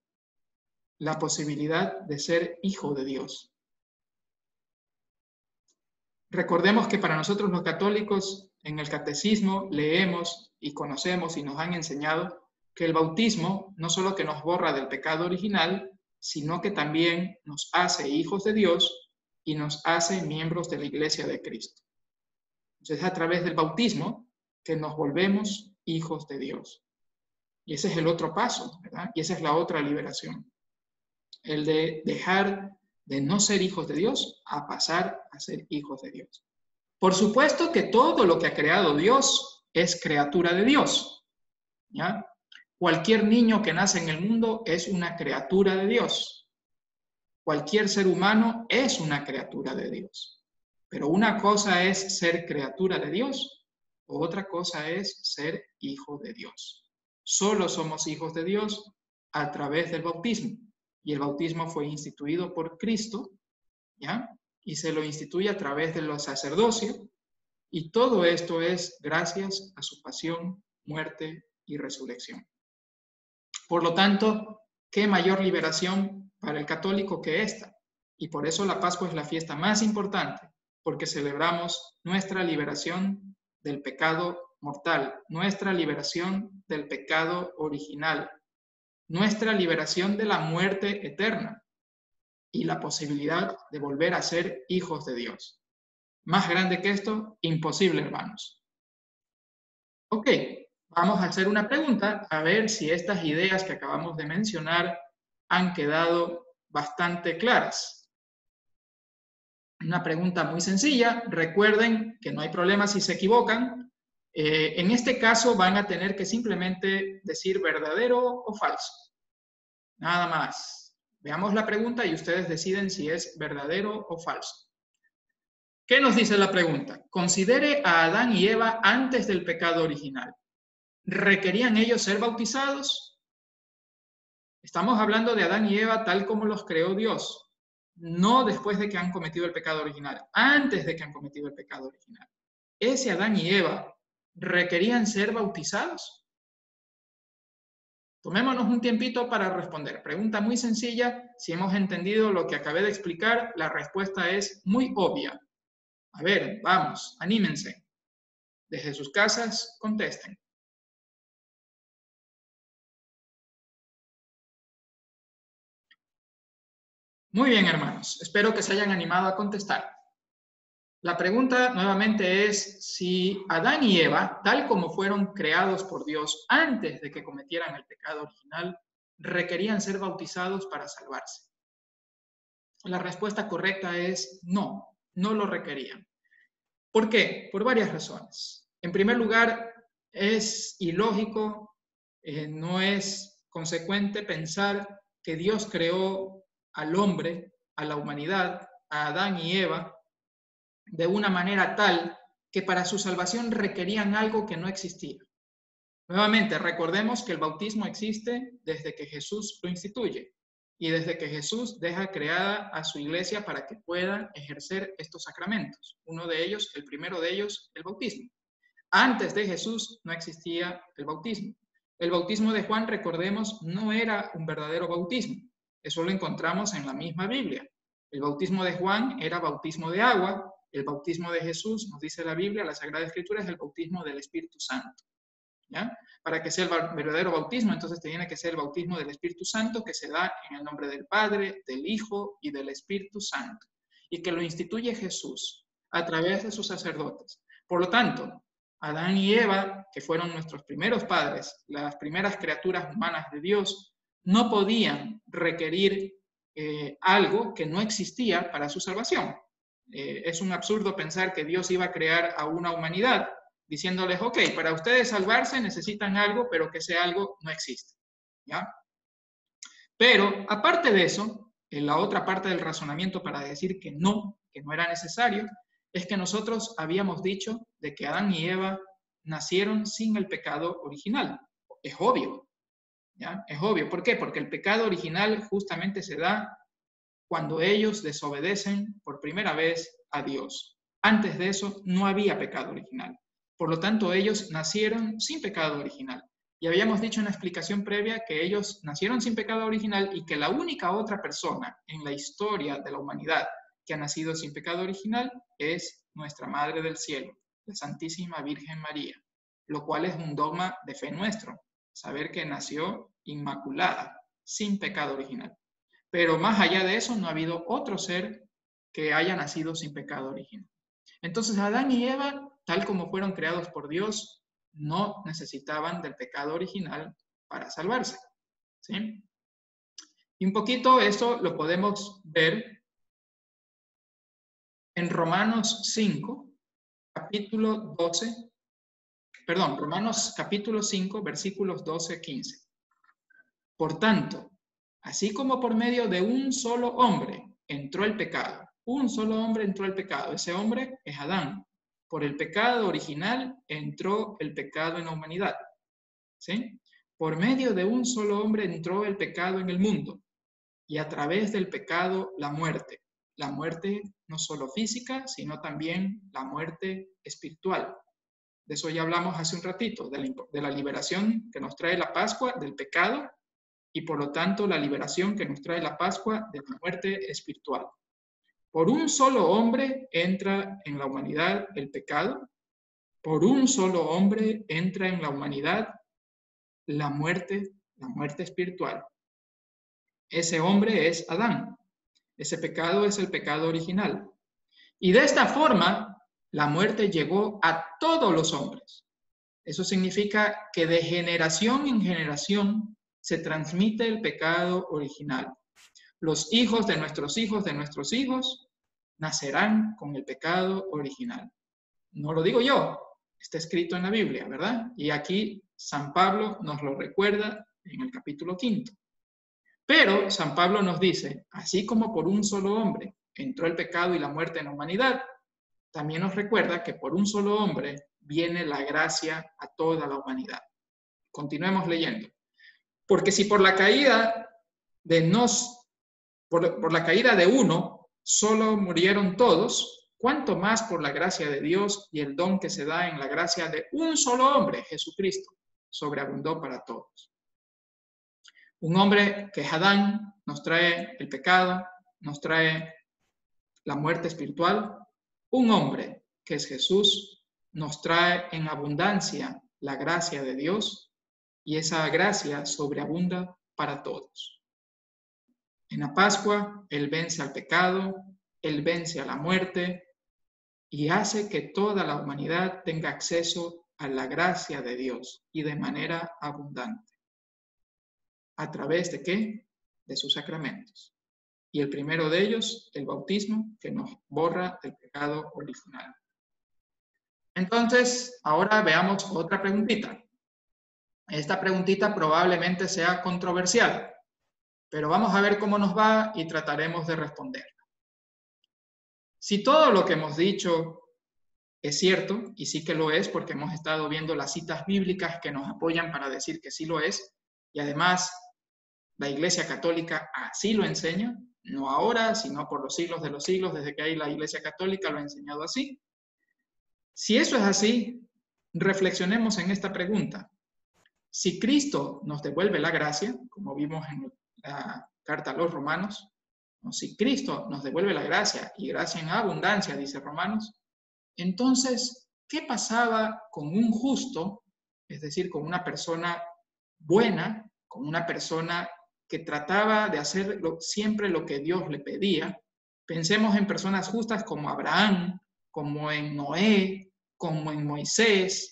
la posibilidad de ser hijo de Dios. Recordemos que para nosotros los católicos, en el catecismo leemos y conocemos y nos han enseñado que el bautismo no solo que nos borra del pecado original, sino que también nos hace hijos de Dios y nos hace miembros de la Iglesia de Cristo. Entonces es a través del bautismo que nos volvemos hijos de Dios. Y ese es el otro paso, ¿verdad? Y esa es la otra liberación. El de dejar de no ser hijos de Dios a pasar a ser hijos de Dios. Por supuesto que todo lo que ha creado Dios es criatura de Dios. ¿Ya? Cualquier niño que nace en el mundo es una criatura de Dios. Cualquier ser humano es una criatura de Dios. Pero una cosa es ser criatura de Dios, otra cosa es ser hijo de Dios. Solo somos hijos de Dios a través del bautismo. Y el bautismo fue instituido por Cristo, ¿ya? Y se lo instituye a través de los sacerdocios. Y todo esto es gracias a su pasión, muerte y resurrección. Por lo tanto, ¿qué mayor liberación para el católico que esta? Y por eso la Pascua es la fiesta más importante, porque celebramos nuestra liberación del pecado mortal, nuestra liberación del pecado original, nuestra liberación de la muerte eterna y la posibilidad de volver a ser hijos de Dios. Más grande que esto, imposible, hermanos. Ok, vamos a hacer una pregunta a ver si estas ideas que acabamos de mencionar han quedado bastante claras. Una pregunta muy sencilla. Recuerden que no hay problema si se equivocan. En este caso van a tener que simplemente decir verdadero o falso. Nada más. Veamos la pregunta y ustedes deciden si es verdadero o falso. ¿Qué nos dice la pregunta? Considere a Adán y Eva antes del pecado original. ¿Requerían ellos ser bautizados? Estamos hablando de Adán y Eva tal como los creó Dios, no después de que han cometido el pecado original, antes de que han cometido el pecado original. ¿Ese Adán y Eva requerían ser bautizados? Tomémonos un tiempito para responder. Pregunta muy sencilla. Si hemos entendido lo que acabé de explicar, la respuesta es muy obvia. A ver, vamos, anímense. Desde sus casas, contesten. Muy bien, hermanos. Espero que se hayan animado a contestar. La pregunta nuevamente es si Adán y Eva, tal como fueron creados por Dios antes de que cometieran el pecado original, requerían ser bautizados para salvarse. La respuesta correcta es no, no lo requerían. ¿Por qué? Por varias razones. En primer lugar, es ilógico, no es consecuente pensar que Dios creó al hombre, a la humanidad, a Adán y Eva, de una manera tal que para su salvación requerían algo que no existía. Nuevamente, recordemos que el bautismo existe desde que Jesús lo instituye y desde que Jesús deja creada a su iglesia para que pueda ejercer estos sacramentos. Uno de ellos, el primero de ellos, el bautismo. Antes de Jesús no existía el bautismo. El bautismo de Juan, recordemos, no era un verdadero bautismo. Eso lo encontramos en la misma Biblia. El bautismo de Juan era bautismo de agua. El bautismo de Jesús, nos dice la Biblia, la Sagrada Escritura, es el bautismo del Espíritu Santo. ¿Ya? Para que sea el verdadero bautismo, entonces tiene que ser el bautismo del Espíritu Santo, que se da en el nombre del Padre, del Hijo y del Espíritu Santo, y que lo instituye Jesús a través de sus sacerdotes. Por lo tanto, Adán y Eva, que fueron nuestros primeros padres, las primeras criaturas humanas de Dios, no podían requerir algo que no existía para su salvación. Es un absurdo pensar que Dios iba a crear a una humanidad diciéndoles, ok, para ustedes salvarse necesitan algo, pero que ese algo no existe. ¿Ya? Pero, aparte de eso, en la otra parte del razonamiento para decir que no era necesario, es que nosotros habíamos dicho de que Adán y Eva nacieron sin el pecado original. Es obvio, ¿ya? Es obvio. ¿Por qué? Porque el pecado original justamente se da cuando ellos desobedecen por primera vez a Dios. Antes de eso no había pecado original. Por lo tanto, ellos nacieron sin pecado original. Y habíamos dicho en la explicación previa que ellos nacieron sin pecado original y que la única otra persona en la historia de la humanidad que ha nacido sin pecado original es nuestra Madre del Cielo, la Santísima Virgen María, lo cual es un dogma de fe nuestro, saber que nació inmaculada, sin pecado original. Pero más allá de eso, no ha habido otro ser que haya nacido sin pecado original. Entonces, Adán y Eva, tal como fueron creados por Dios, no necesitaban del pecado original para salvarse. ¿Sí? Y un poquito eso lo podemos ver en Romanos 5, capítulo 12, perdón, Romanos capítulo 5, versículos 12-15. Por tanto, así como por medio de un solo hombre entró el pecado, un solo hombre entró el pecado, ese hombre es Adán. Por el pecado original entró el pecado en la humanidad. ¿Sí? Por medio de un solo hombre entró el pecado en el mundo y a través del pecado la muerte. La muerte no solo física, sino también la muerte espiritual. De eso ya hablamos hace un ratito, de la liberación que nos trae la Pascua del pecado y por lo tanto la liberación que nos trae la Pascua de la muerte espiritual. Por un solo hombre entra en la humanidad el pecado, por un solo hombre entra en la humanidad la muerte espiritual. Ese hombre es Adán. Ese pecado es el pecado original. Y de esta forma, la muerte llegó a todos los hombres. Eso significa que de generación en generación se transmite el pecado original. Los hijos de nuestros hijos nacerán con el pecado original. No lo digo yo, está escrito en la Biblia, ¿verdad? Y aquí San Pablo nos lo recuerda en el capítulo 5. Pero San Pablo nos dice, así como por un solo hombre entró el pecado y la muerte en la humanidad, también nos recuerda que por un solo hombre viene la gracia a toda la humanidad. Continuemos leyendo. Porque si por la caída por la caída de uno solo murieron todos, ¿cuánto más por la gracia de Dios y el don que se da en la gracia de un solo hombre, Jesucristo, sobreabundó para todos? Un hombre que es Adán nos trae el pecado, nos trae la muerte espiritual. Un hombre que es Jesús nos trae en abundancia la gracia de Dios y esa gracia sobreabunda para todos. En la Pascua, Él vence al pecado, Él vence a la muerte y hace que toda la humanidad tenga acceso a la gracia de Dios y de manera abundante. ¿A través de qué? De sus sacramentos. Y el primero de ellos, el bautismo, que nos borra el pecado original. Entonces, ahora veamos otra preguntita. Esta preguntita probablemente sea controversial, pero vamos a ver cómo nos va y trataremos de responderla. Si todo lo que hemos dicho es cierto, y sí que lo es, porque hemos estado viendo las citas bíblicas que nos apoyan para decir que sí lo es, y además la Iglesia Católica así lo enseña, no ahora, sino por los siglos de los siglos, desde que hay la Iglesia Católica lo ha enseñado así. Si eso es así, reflexionemos en esta pregunta. Si Cristo nos devuelve la gracia, como vimos en la carta a los Romanos, ¿no? Si Cristo nos devuelve la gracia, y gracia en abundancia, dice Romanos, entonces, ¿qué pasaba con un justo, es decir, con una persona buena, con una persona que trataba de hacer siempre lo que Dios le pedía? Pensemos en personas justas como Abraham, como en Noé, como en Moisés,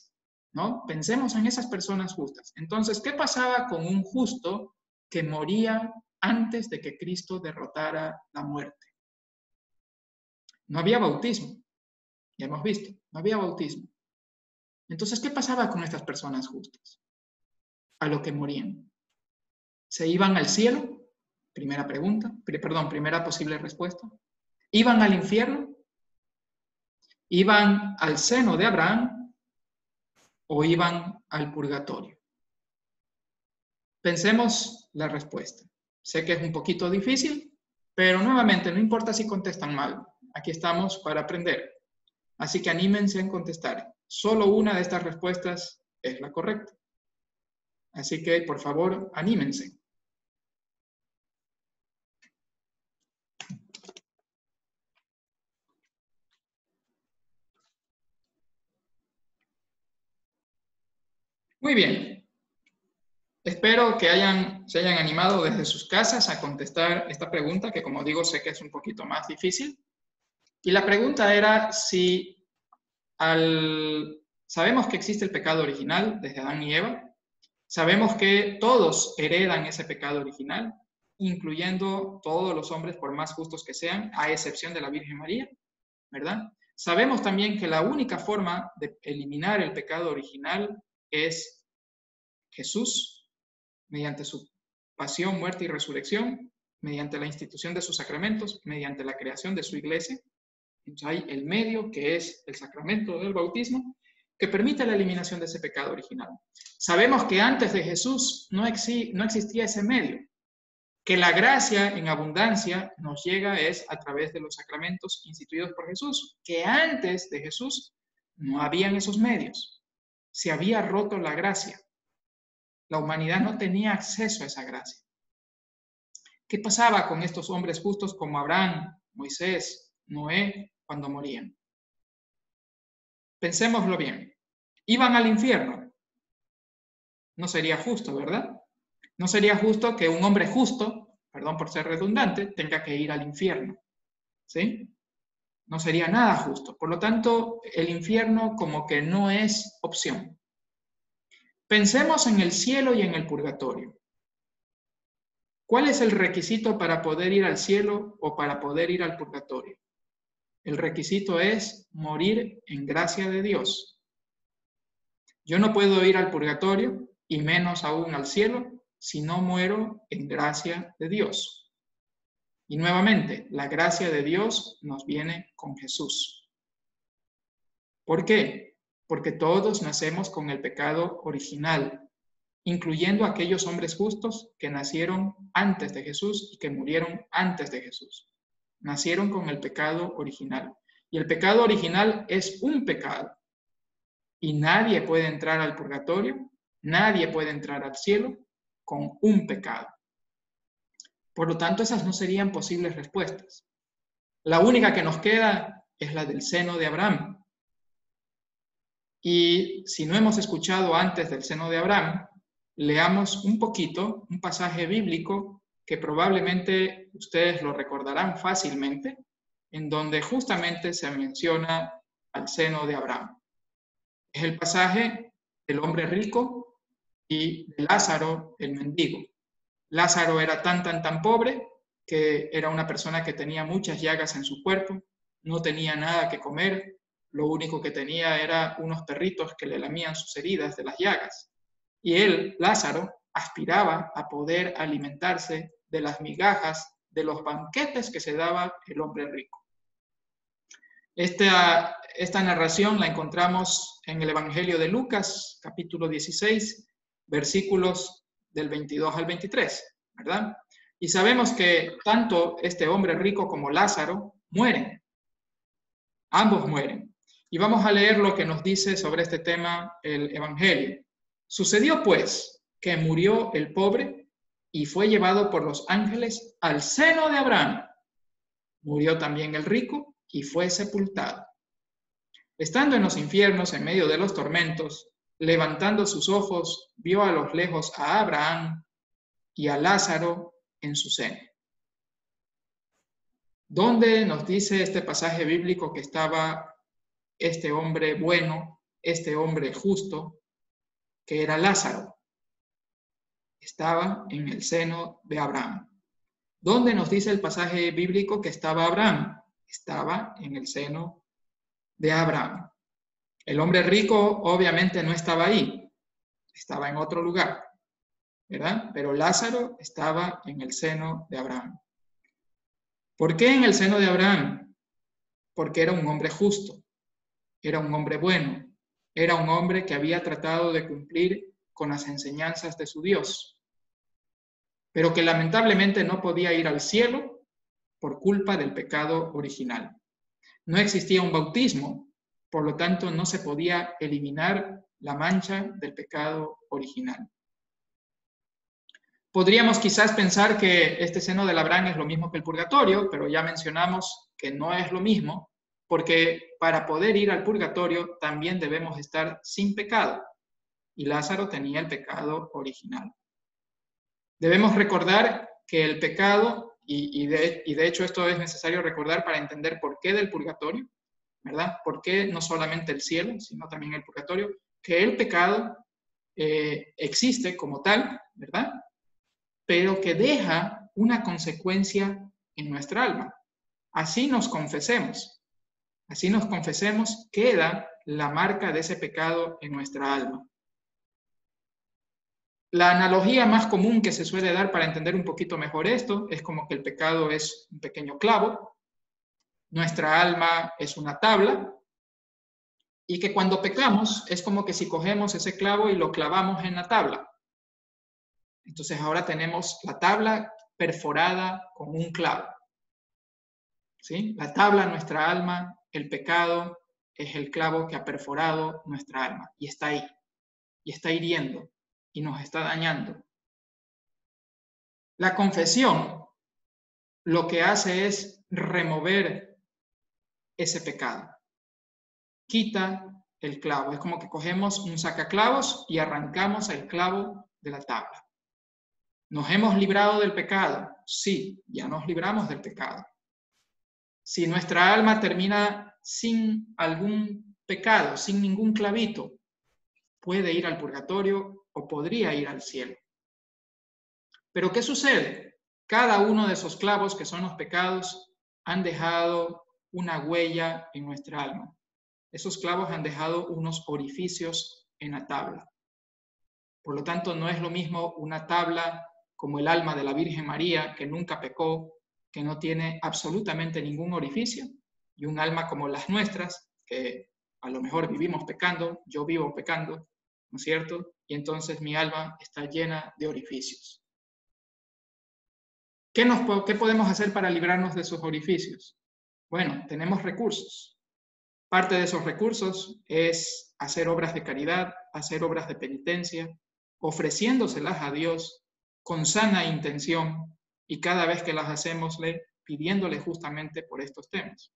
¿no? Pensemos en esas personas justas. Entonces, ¿qué pasaba con un justo que moría antes de que Cristo derrotara la muerte? No había bautismo, ya hemos visto, no había bautismo. Entonces, ¿qué pasaba con estas personas justas? A lo que morían. ¿Se iban al cielo? Primera pregunta, primera posible respuesta. ¿Iban al infierno? ¿Iban al seno de Abraham? ¿O iban al purgatorio? Pensemos la respuesta. Sé que es un poquito difícil, pero nuevamente, no importa si contestan mal. Aquí estamos para aprender. Así que anímense en contestar. Solo una de estas respuestas es la correcta. Así que, por favor, anímense. Muy bien. Espero que se hayan animado desde sus casas a contestar esta pregunta, que como digo, sé que es un poquito más difícil. Y la pregunta era si sabemos que existe el pecado original desde Adán y Eva, sabemos que todos heredan ese pecado original, incluyendo todos los hombres, por más justos que sean, a excepción de la Virgen María, ¿verdad? Sabemos también que la única forma de eliminar el pecado original es Jesús, mediante su pasión, muerte y resurrección, mediante la institución de sus sacramentos, mediante la creación de su iglesia. Entonces hay el medio, que es el sacramento del bautismo, que permite la eliminación de ese pecado original. Sabemos que antes de Jesús no existía ese medio, que la gracia en abundancia nos llega es a través de los sacramentos instituidos por Jesús, que antes de Jesús no habían esos medios, se había roto la gracia. La humanidad no tenía acceso a esa gracia. ¿Qué pasaba con estos hombres justos como Abraham, Moisés, Noé, cuando morían? Pensémoslo bien. ¿Iban al infierno? No sería justo, ¿verdad? No sería justo que un hombre justo, perdón por ser redundante, tenga que ir al infierno. ¿Sí? No sería nada justo. Por lo tanto, el infierno como que no es opción. Pensemos en el cielo y en el purgatorio. ¿Cuál es el requisito para poder ir al cielo o para poder ir al purgatorio? El requisito es morir en gracia de Dios. Yo no puedo ir al purgatorio, y menos aún al cielo, si no muero en gracia de Dios. Y nuevamente, la gracia de Dios nos viene con Jesús. ¿Por qué? Porque todos nacemos con el pecado original, incluyendo aquellos hombres justos que nacieron antes de Jesús y que murieron antes de Jesús. Nacieron con el pecado original. Y el pecado original es un pecado. Y nadie puede entrar al purgatorio, nadie puede entrar al cielo con un pecado. Por lo tanto, esas no serían posibles respuestas. La única que nos queda es la del seno de Abraham. Y si no hemos escuchado antes del seno de Abraham, leamos un poquito, un pasaje bíblico que probablemente ustedes lo recordarán fácilmente, en donde justamente se menciona al seno de Abraham. Es el pasaje del hombre rico y de Lázaro, el mendigo. Lázaro era tan pobre que era una persona que tenía muchas llagas en su cuerpo, no tenía nada que comer, lo único que tenía era unos perritos que le lamían sus heridas de las llagas. Y él, Lázaro, aspiraba a poder alimentarse de las migajas de los banquetes que se daba el hombre rico. Esta narración la encontramos en el Evangelio de Lucas, capítulo 16, versículos del 22 al 23, ¿verdad? Y sabemos que tanto este hombre rico como Lázaro mueren. Ambos mueren. Y vamos a leer lo que nos dice sobre este tema el Evangelio. Sucedió pues que murió el pobre y fue llevado por los ángeles al seno de Abraham. Murió también el rico y fue sepultado. Estando en los infiernos, en medio de los tormentos, levantando sus ojos, vio a los lejos a Abraham y a Lázaro en su seno. ¿Dónde nos dice este pasaje bíblico que estaba este hombre bueno, este hombre justo, que era Lázaro? Estaba en el seno de Abraham. ¿Dónde nos dice el pasaje bíblico que estaba Abraham? Estaba en el seno de Abraham. El hombre rico obviamente no estaba ahí, estaba en otro lugar, ¿verdad? Pero Lázaro estaba en el seno de Abraham. ¿Por qué en el seno de Abraham? Porque era un hombre justo, era un hombre bueno, era un hombre que había tratado de cumplir con las enseñanzas de su Dios, pero que lamentablemente no podía ir al cielo por culpa del pecado original. No existía un bautismo, por lo tanto no se podía eliminar la mancha del pecado original. Podríamos quizás pensar que este seno del Abraham es lo mismo que el purgatorio, pero ya mencionamos que no es lo mismo, porque para poder ir al purgatorio también debemos estar sin pecado, y Lázaro tenía el pecado original. Debemos recordar que el pecado, y de hecho esto es necesario recordar para entender por qué del purgatorio, ¿verdad? ¿Por qué no solamente el cielo, sino también el purgatorio? Que el pecado existe como tal, ¿verdad? Pero que deja una consecuencia en nuestra alma. Así nos confesemos, queda la marca de ese pecado en nuestra alma. La analogía más común que se suele dar para entender un poquito mejor esto es como que el pecado es un pequeño clavo, nuestra alma es una tabla, y que cuando pecamos es como que si cogemos ese clavo y lo clavamos en la tabla. Entonces ahora tenemos la tabla perforada con un clavo. ¿Sí? La tabla, nuestra alma, el pecado es el clavo que ha perforado nuestra alma y está ahí, y está hiriendo y nos está dañando. La confesión lo que hace es remover ese pecado. Quita el clavo. Es como que cogemos un sacaclavos y arrancamos el clavo de la tabla. ¿Nos hemos librado del pecado? Sí, ya nos libramos del pecado. Si nuestra alma termina sin algún pecado, sin ningún clavito, puede ir al purgatorio o podría ir al cielo. Pero ¿qué sucede? Cada uno de esos clavos, que son los pecados, han dejado una huella en nuestra alma. Esos clavos han dejado unos orificios en la tabla. Por lo tanto, no es lo mismo una tabla como el alma de la Virgen María, que nunca pecó, que no tiene absolutamente ningún orificio, y un alma como las nuestras, que a lo mejor vivimos pecando, yo vivo pecando, ¿no es cierto? Y entonces mi alma está llena de orificios. ¿Qué podemos hacer para librarnos de esos orificios? Bueno, tenemos recursos. Parte de esos recursos es hacer obras de caridad, hacer obras de penitencia, ofreciéndoselas a Dios con sana intención y cada vez que las hacemos pidiéndole justamente por estos temas.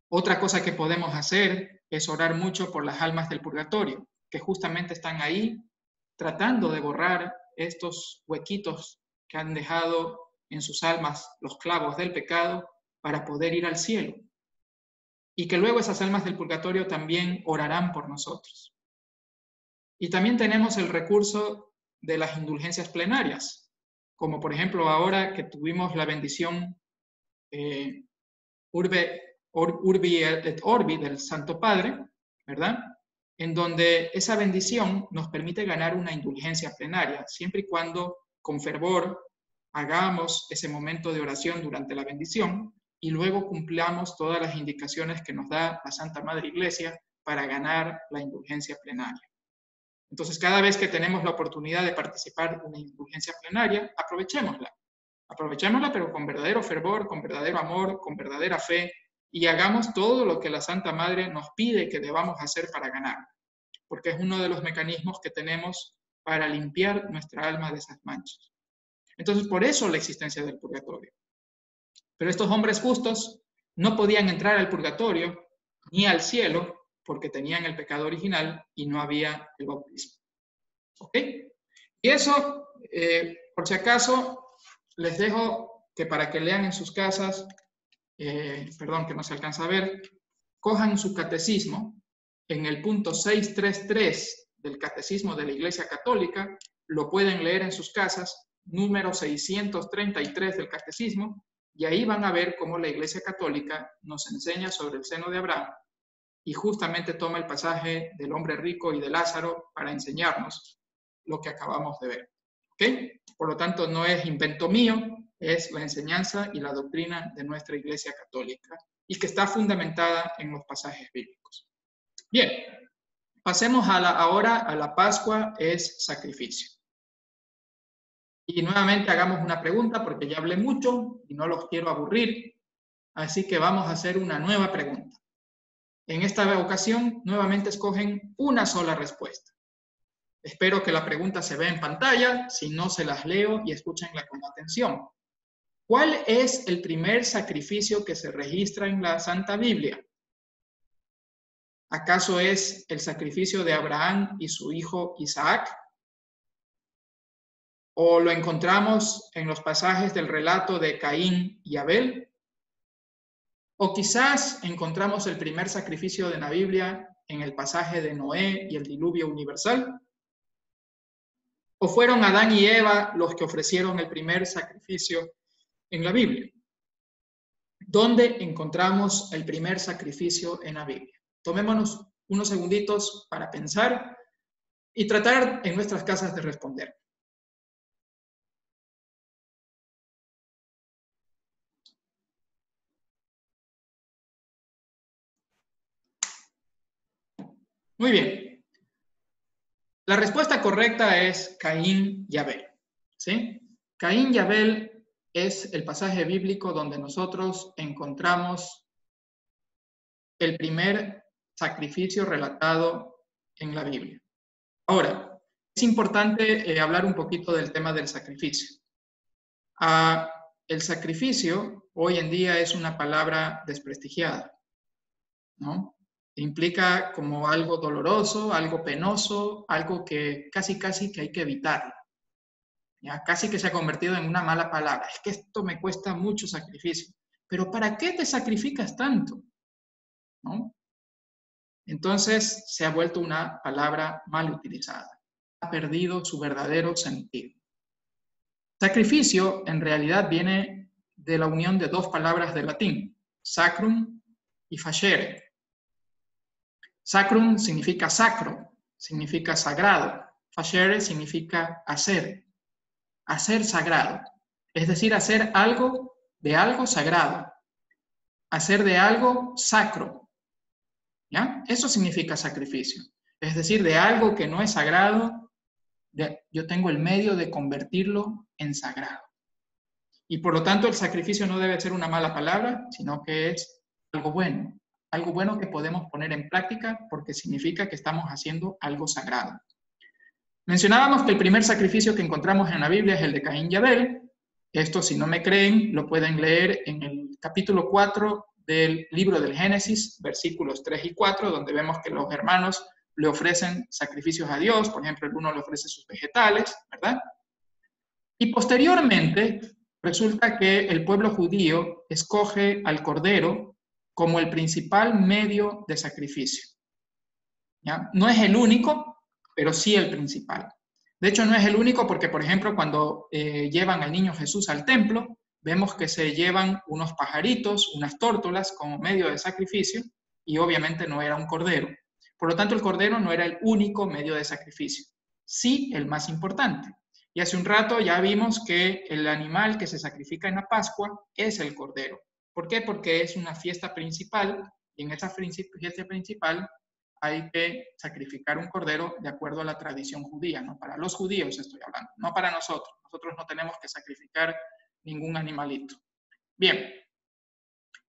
Otra cosa que podemos hacer es orar mucho por las almas del purgatorio, que justamente están ahí tratando de borrar estos huequitos que han dejado en sus almas los clavos del pecado para poder ir al cielo. Y que luego esas almas del purgatorio también orarán por nosotros. Y también tenemos el recurso de las indulgencias plenarias, como por ejemplo ahora que tuvimos la bendición Urbi et Orbi del Santo Padre, ¿verdad? En donde esa bendición nos permite ganar una indulgencia plenaria, siempre y cuando con fervor hagamos ese momento de oración durante la bendición y luego cumplamos todas las indicaciones que nos da la Santa Madre Iglesia para ganar la indulgencia plenaria. Entonces, cada vez que tenemos la oportunidad de participar en una indulgencia plenaria, aprovechémosla. Aprovechémosla, pero con verdadero fervor, con verdadero amor, con verdadera fe, y hagamos todo lo que la Santa Madre nos pide que debamos hacer para ganar. porque es uno de los mecanismos que tenemos para limpiar nuestra alma de esas manchas. Entonces, por eso la existencia del purgatorio. Pero estos hombres justos no podían entrar al purgatorio ni al cielo porque tenían el pecado original y no había el bautismo. ¿Ok? Y eso, por si acaso, les dejo que para que lean en sus casas, perdón, que no se alcanza a ver, cojan su catecismo en el punto 633 del Catecismo de la Iglesia Católica, lo pueden leer en sus casas, número 633 del Catecismo, y ahí van a ver cómo la Iglesia Católica nos enseña sobre el seno de Abraham y justamente toma el pasaje del hombre rico y de Lázaro para enseñarnos lo que acabamos de ver. ¿Okay? Por lo tanto, no es invento mío, es la enseñanza y la doctrina de nuestra Iglesia Católica y que está fundamentada en los pasajes bíblicos. Bien, pasemos ahora a la Pascua es sacrificio. Y nuevamente hagamos una pregunta porque ya hablé mucho y no los quiero aburrir, así que vamos a hacer una nueva pregunta. En esta ocasión, nuevamente escogen una sola respuesta. Espero que la pregunta se vea en pantalla, si no se las leo y escúchenla con atención. ¿Cuál es el primer sacrificio que se registra en la Santa Biblia? ¿Acaso es el sacrificio de Abraham y su hijo Isaac? ¿O lo encontramos en los pasajes del relato de Caín y Abel? ¿O quizás encontramos el primer sacrificio de la Biblia en el pasaje de Noé y el diluvio universal? ¿O fueron Adán y Eva los que ofrecieron el primer sacrificio en la Biblia? ¿Dónde encontramos el primer sacrificio en la Biblia? Tomémonos unos segunditos para pensar y tratar en nuestras casas de responder. Muy bien. La respuesta correcta es Caín y Abel. ¿Sí? Caín y Abel es el pasaje bíblico donde nosotros encontramos el primer sacrificio relatado en la Biblia. Ahora, es importante hablar un poquito del tema del sacrificio. El sacrificio hoy en día es una palabra desprestigiada, ¿no? Implica como algo doloroso, algo penoso, algo que casi que hay que evitar. Ya casi que se ha convertido en una mala palabra. Es que esto me cuesta mucho sacrificio. Pero ¿para qué te sacrificas tanto? ¿No? Entonces se ha vuelto una palabra mal utilizada. Ha perdido su verdadero sentido. Sacrificio en realidad viene de la unión de dos palabras de latín, sacrum y facere. Sacrum significa sacro, significa sagrado. Facere significa hacer sagrado. Es decir, hacer algo de algo sagrado. Hacer de algo sacro. ¿Ya? Eso significa sacrificio. Es decir, de algo que no es sagrado, yo tengo el medio de convertirlo en sagrado. Y por lo tanto el sacrificio no debe ser una mala palabra, sino que es algo bueno que podemos poner en práctica porque significa que estamos haciendo algo sagrado. Mencionábamos que el primer sacrificio que encontramos en la Biblia es el de Caín y Abel. Esto, si no me creen, lo pueden leer en el capítulo 4 del libro del Génesis, versículos 3 y 4, donde vemos que los hermanos le ofrecen sacrificios a Dios. Por ejemplo, el uno le ofrece sus vegetales, ¿verdad? Y posteriormente resulta que el pueblo judío escoge al cordero como el principal medio de sacrificio. ¿Ya? No es el único, pero sí el principal. De hecho, no es el único porque, por ejemplo, cuando llevan al niño Jesús al templo, vemos que se llevan unos pajaritos, unas tórtolas como medio de sacrificio, y obviamente no era un cordero. Por lo tanto, el cordero no era el único medio de sacrificio, sí el más importante. Y hace un rato ya vimos que el animal que se sacrifica en la Pascua es el cordero. ¿Por qué? Porque es una fiesta principal, y en esa fiesta principal hay que sacrificar un cordero de acuerdo a la tradición judía, ¿no? Para los judíos estoy hablando, no para nosotros. Nosotros no tenemos que sacrificar ningún animalito. Bien.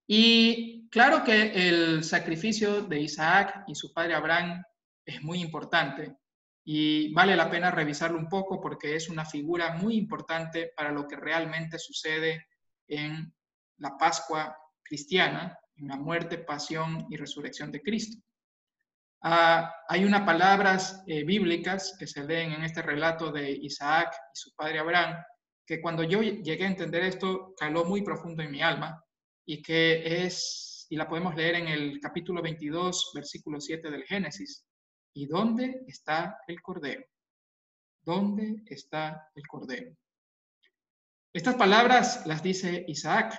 Y claro que el sacrificio de Isaac y su padre Abraham es muy importante y vale la pena revisarlo un poco porque es una figura muy importante para lo que realmente sucede en la Pascua cristiana, en la muerte, pasión y resurrección de Cristo. Hay unas palabras bíblicas que se leen en este relato de Isaac y su padre Abraham, que cuando yo llegué a entender esto, caló muy profundo en mi alma, y la podemos leer en el capítulo 22, versículo 7 del Génesis. ¿Y dónde está el Cordero? ¿Dónde está el Cordero? Estas palabras las dice Isaac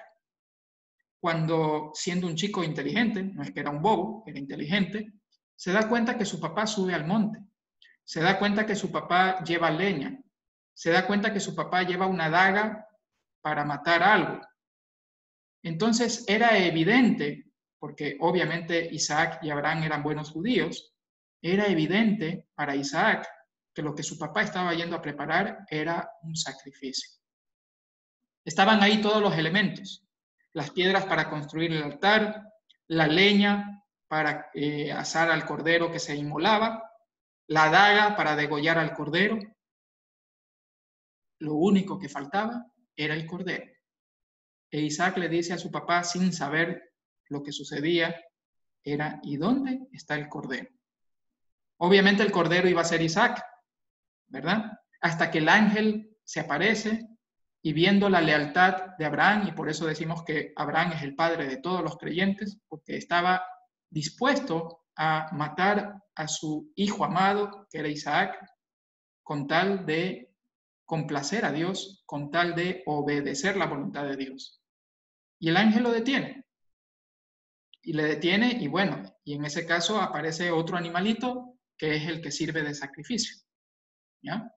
cuando, siendo un chico inteligente, no es que era un bobo, era inteligente, se da cuenta que su papá sube al monte, se da cuenta que su papá lleva leña, se da cuenta que su papá lleva una daga para matar algo. Entonces era evidente, porque obviamente Isaac y Abraham eran buenos judíos, era evidente para Isaac que lo que su papá estaba yendo a preparar era un sacrificio. Estaban ahí todos los elementos, las piedras para construir el altar, la leña para asar al cordero que se inmolaba, la daga para degollar al cordero. Lo único que faltaba era el cordero. E Isaac le dice a su papá, sin saber lo que sucedía, era, ¿y dónde está el cordero? Obviamente el cordero iba a ser Isaac, ¿verdad? Hasta que el ángel se aparece y viendo la lealtad de Abraham, y por eso decimos que Abraham es el padre de todos los creyentes, porque estaba dispuesto a matar a su hijo amado, que era Isaac, con tal de complacer a Dios, con tal de obedecer la voluntad de Dios. Y el ángel lo detiene. Y le detiene, y bueno, y en ese caso aparece otro animalito que es el que sirve de sacrificio. ¿Ya?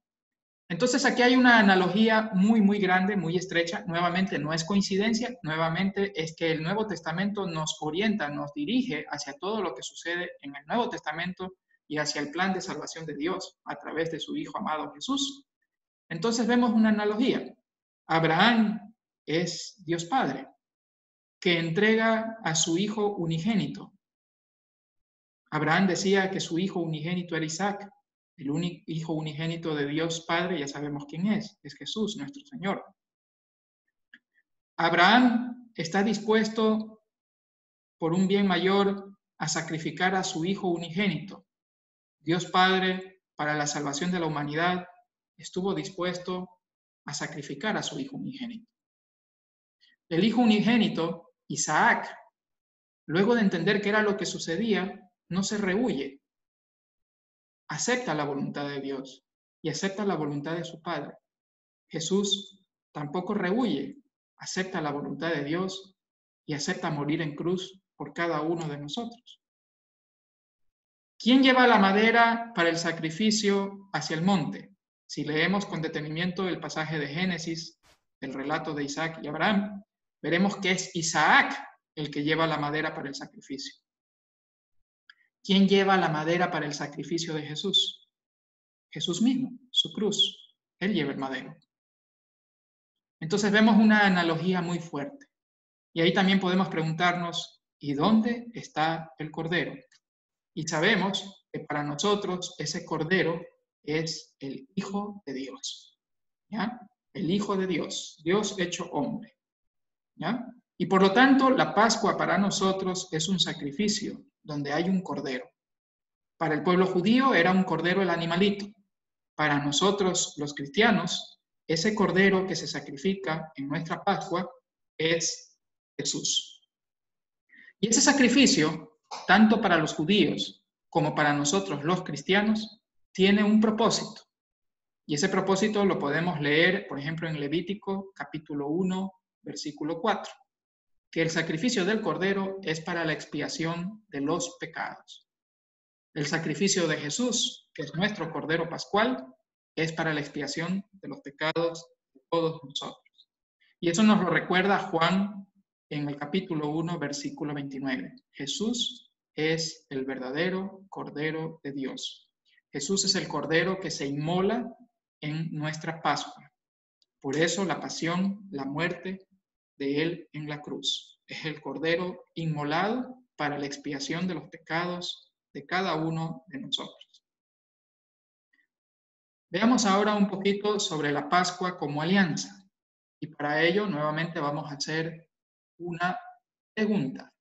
Entonces aquí hay una analogía muy grande, muy estrecha. Nuevamente no es coincidencia, nuevamente es que el Nuevo Testamento nos orienta, nos dirige hacia todo lo que sucede en el Nuevo Testamento y hacia el plan de salvación de Dios a través de su Hijo amado Jesús. Entonces vemos una analogía. Abraham es Dios Padre, que entrega a su Hijo unigénito. Abraham decía que su Hijo unigénito era Isaac. El único Hijo unigénito de Dios Padre, ya sabemos quién es Jesús, nuestro Señor. Abraham está dispuesto por un bien mayor a sacrificar a su Hijo unigénito. Dios Padre, para la salvación de la humanidad, estuvo dispuesto a sacrificar a su Hijo unigénito. El Hijo unigénito, Isaac, luego de entender qué era lo que sucedía, no se rehúye. Acepta la voluntad de Dios y acepta la voluntad de su Padre. Jesús tampoco rehúye, acepta la voluntad de Dios y acepta morir en cruz por cada uno de nosotros. ¿Quién lleva la madera para el sacrificio hacia el monte? Si leemos con detenimiento el pasaje de Génesis, el relato de Isaac y Abraham, veremos que es Isaac el que lleva la madera para el sacrificio. ¿Quién lleva la madera para el sacrificio de Jesús? Jesús mismo, su cruz. Él lleva el madero. Entonces vemos una analogía muy fuerte. Y ahí también podemos preguntarnos, ¿y dónde está el Cordero? Y sabemos que para nosotros ese Cordero es el Hijo de Dios. ¿Ya? El Hijo de Dios, Dios hecho hombre. ¿Ya? Y por lo tanto, la Pascua para nosotros es un sacrificio donde hay un Cordero. Para el pueblo judío era un cordero el animalito. Para nosotros, los cristianos, ese cordero que se sacrifica en nuestra Pascua es Jesús. Y ese sacrificio, tanto para los judíos como para nosotros los cristianos, tiene un propósito. Y ese propósito lo podemos leer, por ejemplo, en Levítico capítulo 1, versículo 4, que el sacrificio del cordero es para la expiación de los pecados. El sacrificio de Jesús, que es nuestro Cordero Pascual, es para la expiación de los pecados de todos nosotros. Y eso nos lo recuerda Juan en el capítulo 1, versículo 29. Jesús es el verdadero Cordero de Dios. Jesús es el Cordero que se inmola en nuestra Pascua. Por eso la pasión, la muerte de Él en la cruz. Es el Cordero inmolado para la expiación de los pecados de cada uno de nosotros. Veamos ahora un poquito sobre la Pascua como alianza. Y para ello, nuevamente vamos a hacer una pregunta.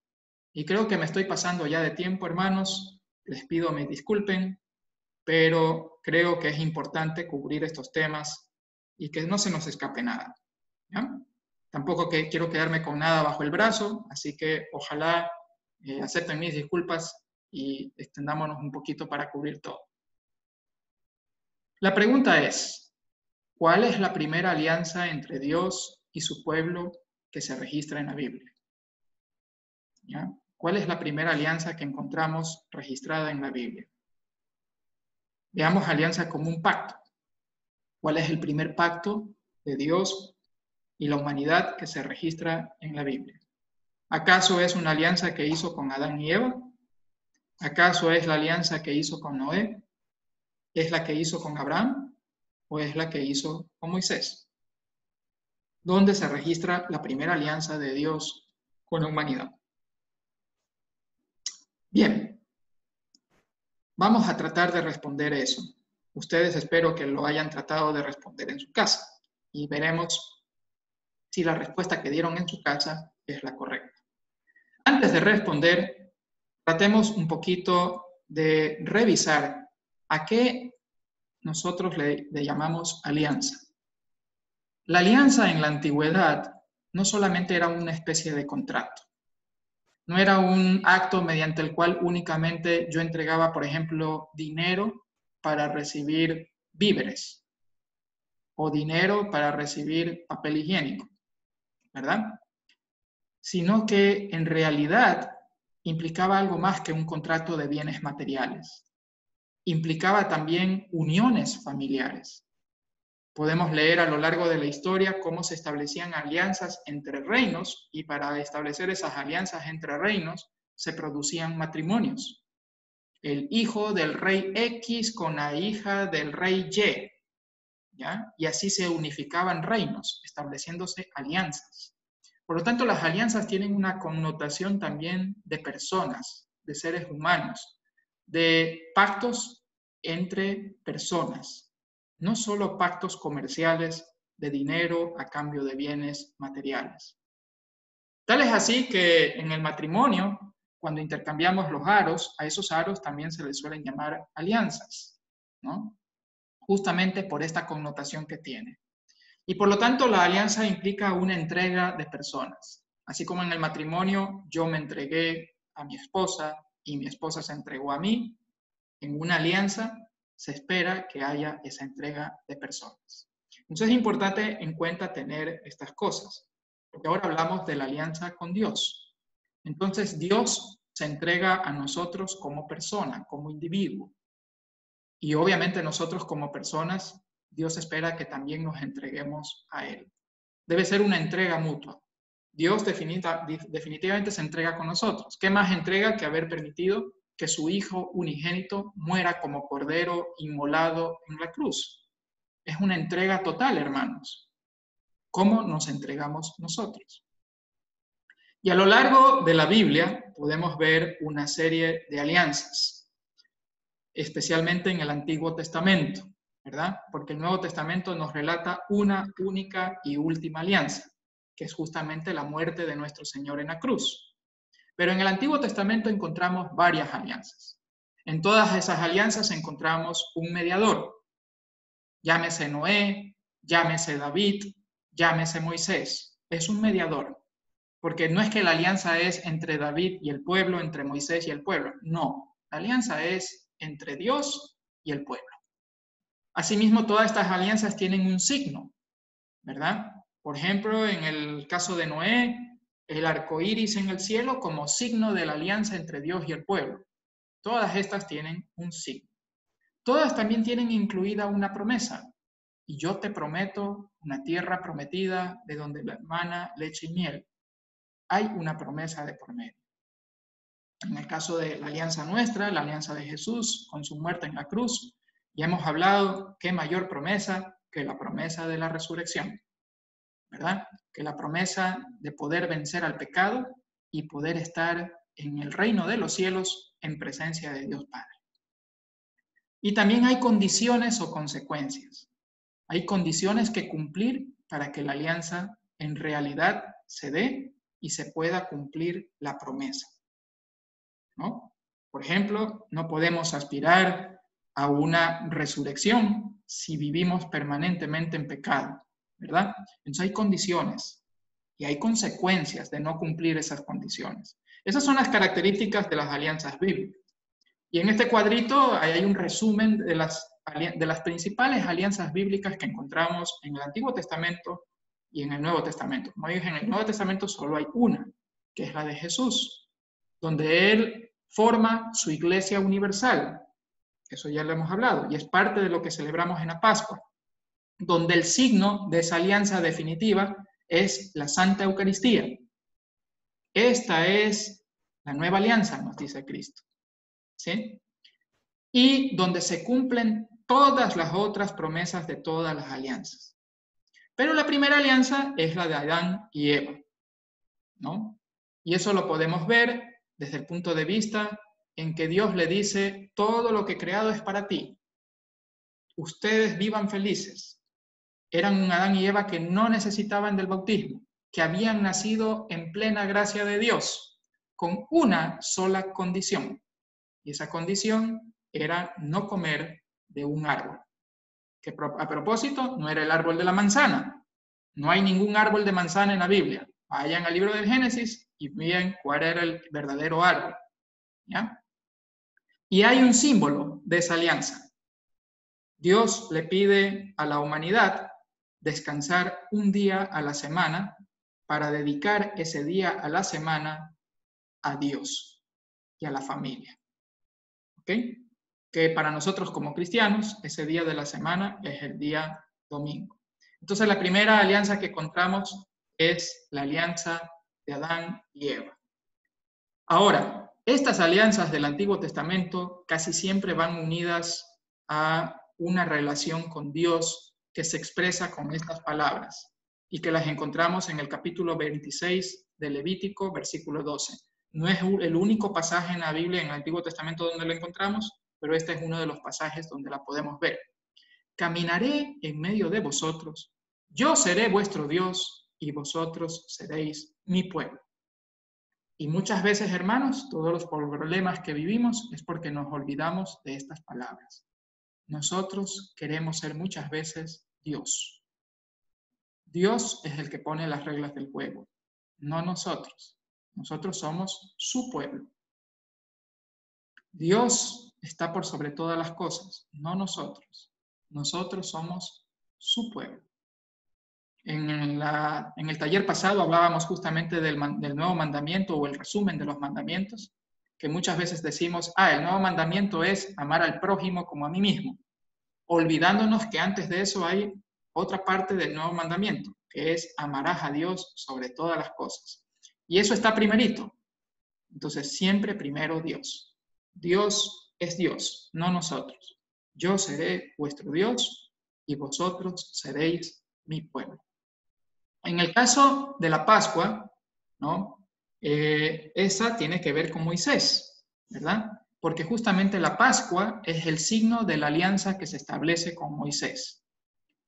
Y creo que me estoy pasando ya de tiempo, hermanos. Les pido me disculpen, pero creo que es importante cubrir estos temas y que no se nos escape nada, ¿ya? Tampoco quiero quedarme con nada bajo el brazo, así que ojalá acepten mis disculpas y extendámonos un poquito para cubrir todo. La pregunta es, ¿cuál es la primera alianza entre Dios y su pueblo que se registra en la Biblia? ¿Ya? ¿Cuál es la primera alianza que encontramos registrada en la Biblia? Veamos alianza como un pacto. ¿Cuál es el primer pacto de Dios y la humanidad que se registra en la Biblia? ¿Acaso es una alianza que hizo con Adán y Eva? ¿Acaso es la alianza que hizo con Noé? ¿Es la que hizo con Abraham? ¿O es la que hizo con Moisés? ¿Dónde se registra la primera alianza de Dios con la humanidad? Bien, vamos a tratar de responder eso. Ustedes espero que lo hayan tratado de responder en su casa y veremos si la respuesta que dieron en su casa es la correcta. Antes de responder, tratemos un poquito de revisar a qué nosotros le llamamos alianza. La alianza en la antigüedad no solamente era una especie de contrato, no era un acto mediante el cual únicamente yo entregaba, por ejemplo, dinero para recibir víveres o dinero para recibir papel higiénico, ¿verdad? Sino que en realidad implicaba algo más que un contrato de bienes materiales. Implicaba también uniones familiares. Podemos leer a lo largo de la historia cómo se establecían alianzas entre reinos y para establecer esas alianzas entre reinos se producían matrimonios. El hijo del rey X con la hija del rey Y, ¿ya? Y así se unificaban reinos, estableciéndose alianzas. Por lo tanto, las alianzas tienen una connotación también de personas, de seres humanos, de pactos entre personas, no solo pactos comerciales de dinero a cambio de bienes materiales. Tal es así que en el matrimonio, cuando intercambiamos los aros, a esos aros también se les suelen llamar alianzas, ¿no? Justamente por esta connotación que tiene. Y por lo tanto, la alianza implica una entrega de personas. Así como en el matrimonio yo me entregué a mi esposa y mi esposa se entregó a mí, en una alianza se espera que haya esa entrega de personas. Entonces es importante en cuenta tener estas cosas, porque ahora hablamos de la alianza con Dios. Entonces Dios se entrega a nosotros como persona, como individuo. Y obviamente nosotros como personas, Dios espera que también nos entreguemos a Él. Debe ser una entrega mutua. Dios definitivamente se entrega con nosotros. ¿Qué más entrega que haber permitido que su Hijo unigénito muera como cordero inmolado en la cruz? Es una entrega total, hermanos. ¿Cómo nos entregamos nosotros? Y a lo largo de la Biblia podemos ver una serie de alianzas, especialmente en el Antiguo Testamento, ¿verdad? Porque el Nuevo Testamento nos relata una única y última alianza, que es justamente la muerte de nuestro Señor en la cruz. Pero en el Antiguo Testamento encontramos varias alianzas. En todas esas alianzas encontramos un mediador, llámese Noé, llámese David, llámese Moisés. Es un mediador, porque no es que la alianza es entre David y el pueblo, entre Moisés y el pueblo. No, la alianza es entre Dios y el pueblo. Asimismo, todas estas alianzas tienen un signo, ¿verdad? Por ejemplo, en el caso de Noé, el arco iris en el cielo como signo de la alianza entre Dios y el pueblo. Todas estas tienen un signo. Todas también tienen incluida una promesa. Y yo te prometo una tierra prometida de donde emana leche y miel. Hay una promesa de por medio. En el caso de la alianza nuestra, la alianza de Jesús con su muerte en la cruz, ya hemos hablado qué mayor promesa que la promesa de la resurrección, ¿verdad? Que la promesa de poder vencer al pecado y poder estar en el reino de los cielos en presencia de Dios Padre. Y también hay condiciones o consecuencias. Hay condiciones que cumplir para que la alianza en realidad se dé y se pueda cumplir la promesa, ¿no? Por ejemplo, no podemos aspirar a una resurrección si vivimos permanentemente en pecado, ¿verdad? Entonces hay condiciones y hay consecuencias de no cumplir esas condiciones. Esas son las características de las alianzas bíblicas. Y en este cuadrito hay un resumen de las principales alianzas bíblicas que encontramos en el Antiguo Testamento y en el Nuevo Testamento. Como dije, en el Nuevo Testamento solo hay una, que es la de Jesús, donde Él forma su iglesia universal. Eso ya lo hemos hablado, y es parte de lo que celebramos en la Pascua, donde el signo de esa alianza definitiva es la Santa Eucaristía. Esta es la nueva alianza, nos dice Cristo, ¿sí? Y donde se cumplen todas las otras promesas de todas las alianzas. Pero la primera alianza es la de Adán y Eva, ¿no? Y eso lo podemos ver desde el punto de vista en que Dios le dice, todo lo que he creado es para ti. Ustedes vivan felices. Eran un Adán y Eva que no necesitaban del bautismo, que habían nacido en plena gracia de Dios, con una sola condición. Y esa condición era no comer de un árbol. Que a propósito, no era el árbol de la manzana. No hay ningún árbol de manzana en la Biblia. Vayan al libro del Génesis y vean cuál era el verdadero árbol, ¿ya? Y hay un símbolo de esa alianza. Dios le pide a la humanidad descansar un día a la semana para dedicar ese día a la semana a Dios y a la familia. ¿Ok? Que para nosotros como cristianos, ese día de la semana es el día domingo. Entonces, la primera alianza que encontramos es la alianza de Adán y Eva. Ahora, estas alianzas del Antiguo Testamento casi siempre van unidas a una relación con Dios que se expresa con estas palabras y que las encontramos en el capítulo 26 de Levítico, versículo 12. No es el único pasaje en la Biblia, en el Antiguo Testamento, donde lo encontramos, pero este es uno de los pasajes donde la podemos ver. Caminaré en medio de vosotros, yo seré vuestro Dios y vosotros seréis mi pueblo. Y muchas veces, hermanos, todos los problemas que vivimos es porque nos olvidamos de estas palabras. Nosotros queremos ser muchas veces Dios. Dios es el que pone las reglas del juego, no nosotros. Nosotros somos su pueblo. Dios está por sobre todas las cosas, no nosotros. Nosotros somos su pueblo. En el taller pasado hablábamos justamente del nuevo mandamiento o el resumen de los mandamientos, que muchas veces decimos, el nuevo mandamiento es amar al prójimo como a mí mismo, olvidándonos que antes de eso hay otra parte del nuevo mandamiento, que es amarás a Dios sobre todas las cosas. Y eso está primerito. Entonces, siempre primero Dios. Dios es Dios, no nosotros. Yo seré vuestro Dios y vosotros seréis mi pueblo. En el caso de la Pascua, ¿no? Esa tiene que ver con Moisés, ¿verdad? Porque justamente la Pascua es el signo de la alianza que se establece con Moisés,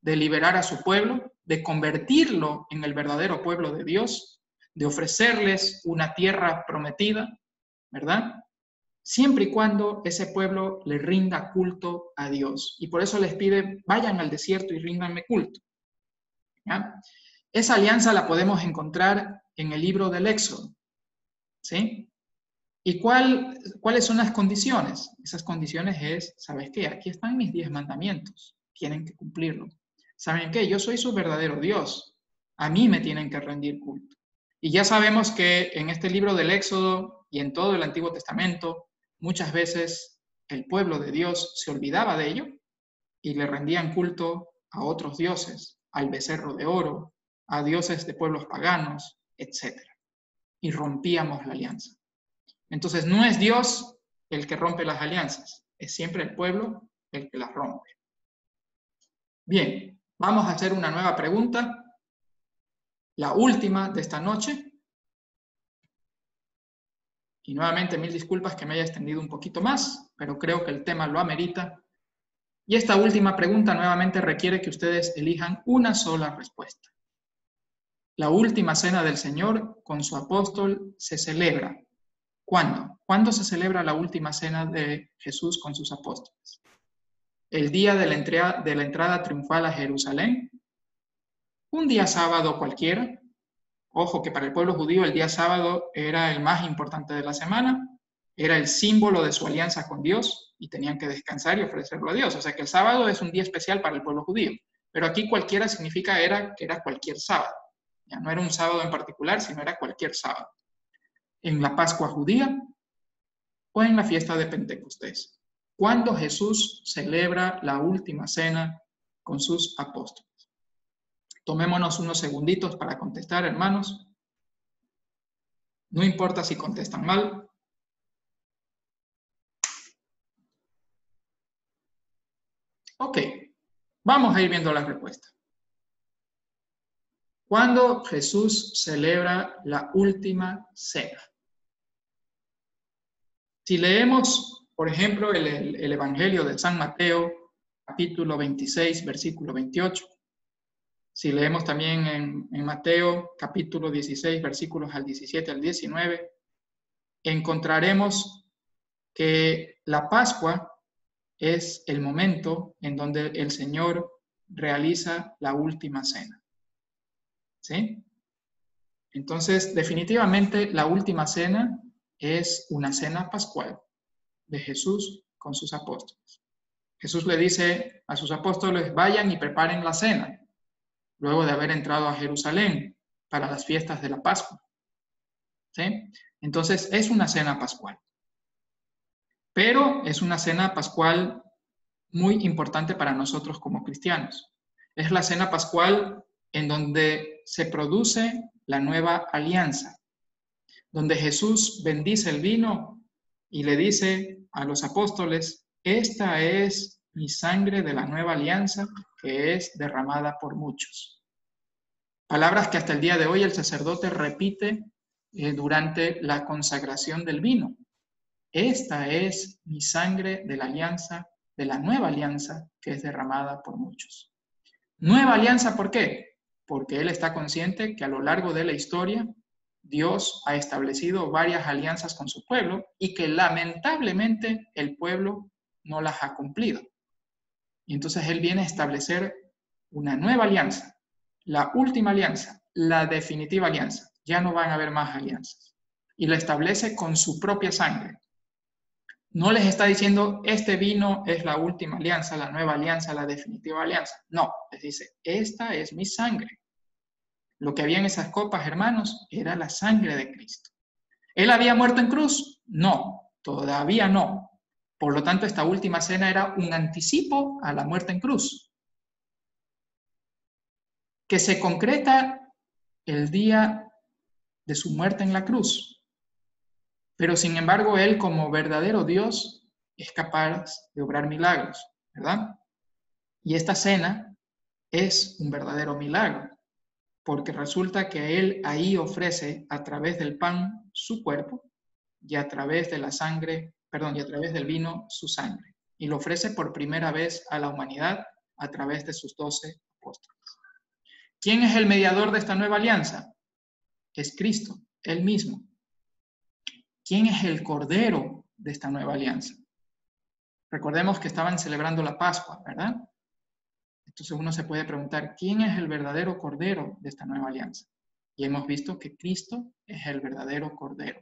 de liberar a su pueblo, de convertirlo en el verdadero pueblo de Dios, de ofrecerles una tierra prometida, ¿verdad? Siempre y cuando ese pueblo le rinda culto a Dios. Y por eso les pide, vayan al desierto y ríndanme culto, ¿ya? Esa alianza la podemos encontrar en el libro del Éxodo, ¿sí? ¿Y cuáles son las condiciones? Esas condiciones es, ¿sabes qué? Aquí están mis 10 mandamientos, tienen que cumplirlo. ¿Saben qué? Yo soy su verdadero Dios, a mí me tienen que rendir culto. Y ya sabemos que en este libro del Éxodo y en todo el Antiguo Testamento, muchas veces el pueblo de Dios se olvidaba de ello y le rendían culto a otros dioses, al becerro de oro, a dioses de pueblos paganos, etc. Y rompíamos la alianza. Entonces no es Dios el que rompe las alianzas, es siempre el pueblo el que las rompe. Bien, vamos a hacer una nueva pregunta, la última de esta noche. Y nuevamente, mil disculpas que me haya extendido un poquito más, pero creo que el tema lo amerita. Y esta última pregunta nuevamente requiere que ustedes elijan una sola respuesta. La última cena del Señor con su apóstol se celebra. ¿Cuándo? ¿Cuándo se celebra la última cena de Jesús con sus apóstoles? ¿El día de la entrada triunfal a Jerusalén? ¿Un día sábado cualquiera? Ojo que para el pueblo judío el día sábado era el más importante de la semana, era el símbolo de su alianza con Dios y tenían que descansar y ofrecerlo a Dios. O sea que el sábado es un día especial para el pueblo judío. Pero aquí cualquiera significa que era cualquier sábado. Ya no era un sábado en particular, sino era cualquier sábado. En la Pascua judía o en la fiesta de Pentecostés, cuando Jesús celebra la última cena con sus apóstoles. Tomémonos unos segunditos para contestar, hermanos. No importa si contestan mal. Ok, vamos a ir viendo la respuesta. ¿Cuándo Jesús celebra la última cena? Si leemos, por ejemplo, el Evangelio de San Mateo, capítulo 26, versículo 28, si leemos también en Mateo, capítulo 16, versículos al 17 al 19, encontraremos que la Pascua es el momento en donde el Señor realiza la última cena. ¿Sí? Entonces, definitivamente, la última cena es una cena pascual de Jesús con sus apóstoles. Jesús le dice a sus apóstoles, vayan y preparen la cena, luego de haber entrado a Jerusalén para las fiestas de la Pascua. ¿Sí? Entonces, es una cena pascual. Pero es una cena pascual muy importante para nosotros como cristianos. Es la cena pascual en donde se produce la nueva alianza, donde Jesús bendice el vino y le dice a los apóstoles, esta es mi sangre de la nueva alianza que es derramada por muchos. Palabras que hasta el día de hoy el sacerdote repite durante la consagración del vino. Esta es mi sangre de la alianza, de la nueva alianza que es derramada por muchos. Nueva alianza, ¿por qué? Porque él está consciente que a lo largo de la historia Dios ha establecido varias alianzas con su pueblo y que lamentablemente el pueblo no las ha cumplido. Y entonces él viene a establecer una nueva alianza, la última alianza, la definitiva alianza. Ya no van a haber más alianzas. Y la establece con su propia sangre. No les está diciendo, este vino es la última alianza, la nueva alianza, la definitiva alianza. No, les dice, esta es mi sangre. Lo que había en esas copas, hermanos, era la sangre de Cristo. ¿Él había muerto en cruz? No, todavía no. Por lo tanto, esta última cena era un anticipo a la muerte en cruz, que se concreta el día de su muerte en la cruz. Pero sin embargo, él como verdadero Dios es capaz de obrar milagros, ¿verdad? Y esta cena es un verdadero milagro, porque resulta que él ahí ofrece a través del pan su cuerpo y a través de la sangre, perdón, y a través del vino su sangre. Y lo ofrece por primera vez a la humanidad a través de sus 12 apóstoles. ¿Quién es el mediador de esta nueva alianza? Es Cristo, él mismo. ¿Quién es el cordero de esta nueva alianza? Recordemos que estaban celebrando la Pascua, ¿verdad? Entonces uno se puede preguntar, ¿quién es el verdadero cordero de esta nueva alianza? Y hemos visto que Cristo es el verdadero cordero.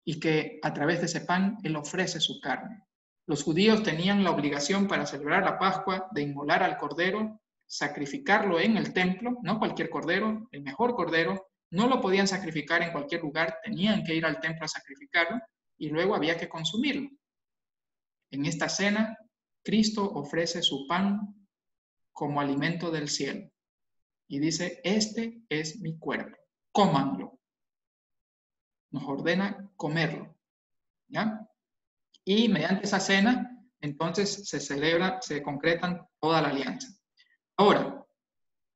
Y que a través de ese pan Él ofrece su carne. Los judíos tenían la obligación para celebrar la Pascua de inmolar al cordero, sacrificarlo en el templo, no cualquier cordero, el mejor cordero. No lo podían sacrificar en cualquier lugar, tenían que ir al templo a sacrificarlo y luego había que consumirlo. En esta cena, Cristo ofrece su pan como alimento del cielo y dice, este es mi cuerpo, cómanlo. Nos ordena comerlo, ¿ya? Y mediante esa cena, entonces se celebra, se concretan toda la alianza. Ahora,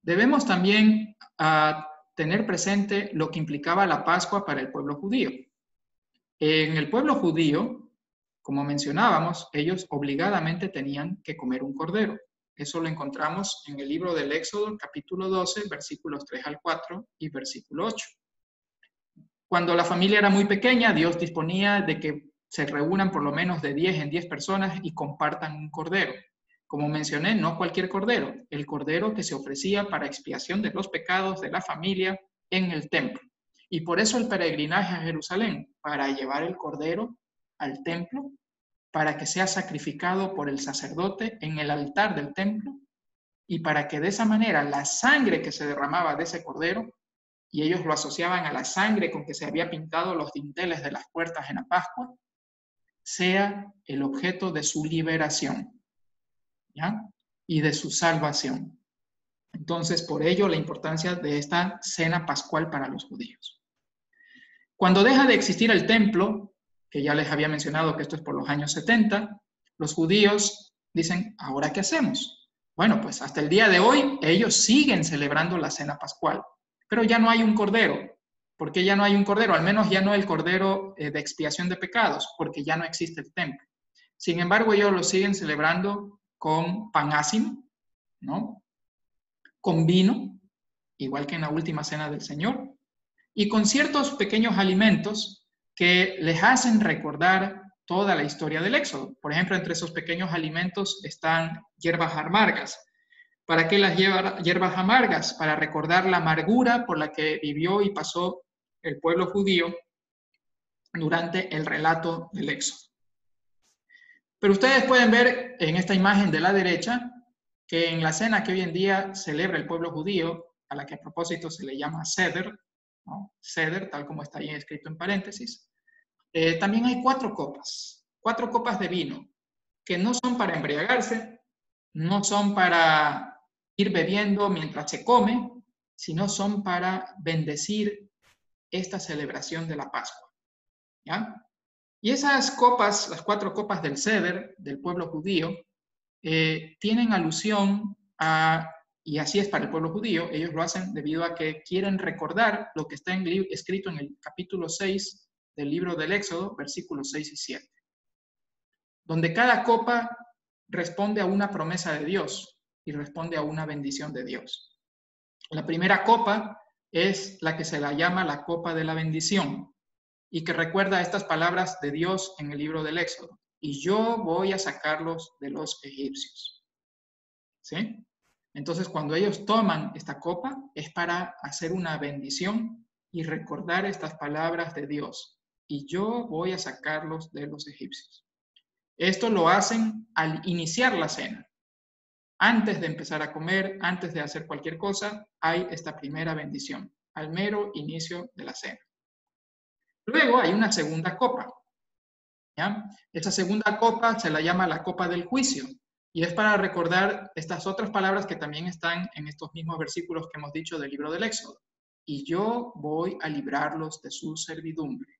debemos también tener presente lo que implicaba la Pascua para el pueblo judío. En el pueblo judío, como mencionábamos, ellos obligadamente tenían que comer un cordero. Eso lo encontramos en el libro del Éxodo, capítulo 12, versículos 3 al 4 y versículo 8. Cuando la familia era muy pequeña, Dios disponía de que se reúnan por lo menos de 10 en 10 personas y compartan un cordero. Como mencioné, no cualquier cordero, el cordero que se ofrecía para expiación de los pecados de la familia en el templo. Y por eso el peregrinaje a Jerusalén, para llevar el cordero al templo, para que sea sacrificado por el sacerdote en el altar del templo, y para que de esa manera la sangre que se derramaba de ese cordero, y ellos lo asociaban a la sangre con que se había pintado los dinteles de las puertas en la Pascua, sea el objeto de su liberación, ¿ya? Y de su salvación. Entonces, por ello, la importancia de esta cena pascual para los judíos. Cuando deja de existir el templo, que ya les había mencionado que esto es por los años 70, los judíos dicen, ¿ahora qué hacemos? Bueno, pues hasta el día de hoy ellos siguen celebrando la cena pascual, pero ya no hay un cordero. ¿Por qué ya no hay un cordero? Al menos ya no el cordero de expiación de pecados, porque ya no existe el templo. Sin embargo, ellos lo siguen celebrando con pan ácimo, ¿no? Con vino, igual que en la última cena del Señor, y con ciertos pequeños alimentos que les hacen recordar toda la historia del Éxodo. Por ejemplo, entre esos pequeños alimentos están hierbas amargas. ¿Para qué las hierbas amargas? Para recordar la amargura por la que vivió y pasó el pueblo judío durante el relato del Éxodo. Pero ustedes pueden ver en esta imagen de la derecha que en la cena que hoy en día celebra el pueblo judío, a la que a propósito se le llama Seder, ¿no? Seder, tal como está ahí escrito en paréntesis, también hay cuatro copas de vino, que no son para embriagarse, no son para ir bebiendo mientras se come, sino son para bendecir esta celebración de la Pascua, ¿ya? Y esas copas, las cuatro copas del Seder, del pueblo judío, tienen alusión a, y así es para el pueblo judío, ellos lo hacen debido a que quieren recordar lo que está escrito en el capítulo 6 del libro del Éxodo, versículos 6 y 7, donde cada copa responde a una promesa de Dios y responde a una bendición de Dios. La primera copa es la que se la llama la copa de la bendición y que recuerda estas palabras de Dios en el libro del Éxodo. Y yo voy a sacarlos de los egipcios. ¿Sí? Entonces, cuando ellos toman esta copa, es para hacer una bendición y recordar estas palabras de Dios. Y yo voy a sacarlos de los egipcios. Esto lo hacen al iniciar la cena. Antes de empezar a comer, antes de hacer cualquier cosa, hay esta primera bendición, al mero inicio de la cena. Luego hay una segunda copa, ¿ya? Esta segunda copa se la llama la copa del juicio y es para recordar estas otras palabras que también están en estos mismos versículos que hemos dicho del libro del Éxodo. Y yo voy a librarlos de su servidumbre,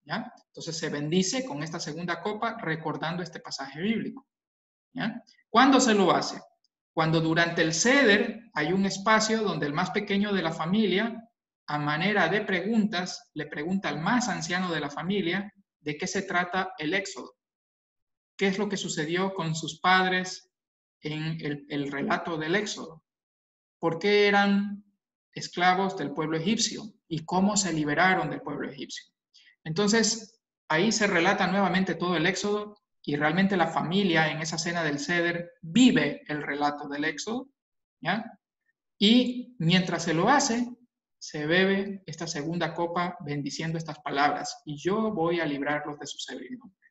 ¿ya? Entonces se bendice con esta segunda copa recordando este pasaje bíblico, ¿ya? ¿Cuándo se lo hace? Cuando durante el Seder hay un espacio donde el más pequeño de la familia, a manera de preguntas, le pregunta al más anciano de la familia de qué se trata el Éxodo. ¿Qué es lo que sucedió con sus padres en el relato del Éxodo? ¿Por qué eran esclavos del pueblo egipcio? ¿Y cómo se liberaron del pueblo egipcio? Entonces, ahí se relata nuevamente todo el Éxodo y realmente la familia en esa cena del Seder vive el relato del Éxodo, ¿ya? Y mientras se lo hace, se bebe esta segunda copa bendiciendo estas palabras, y yo voy a librarlos de su servidumbre.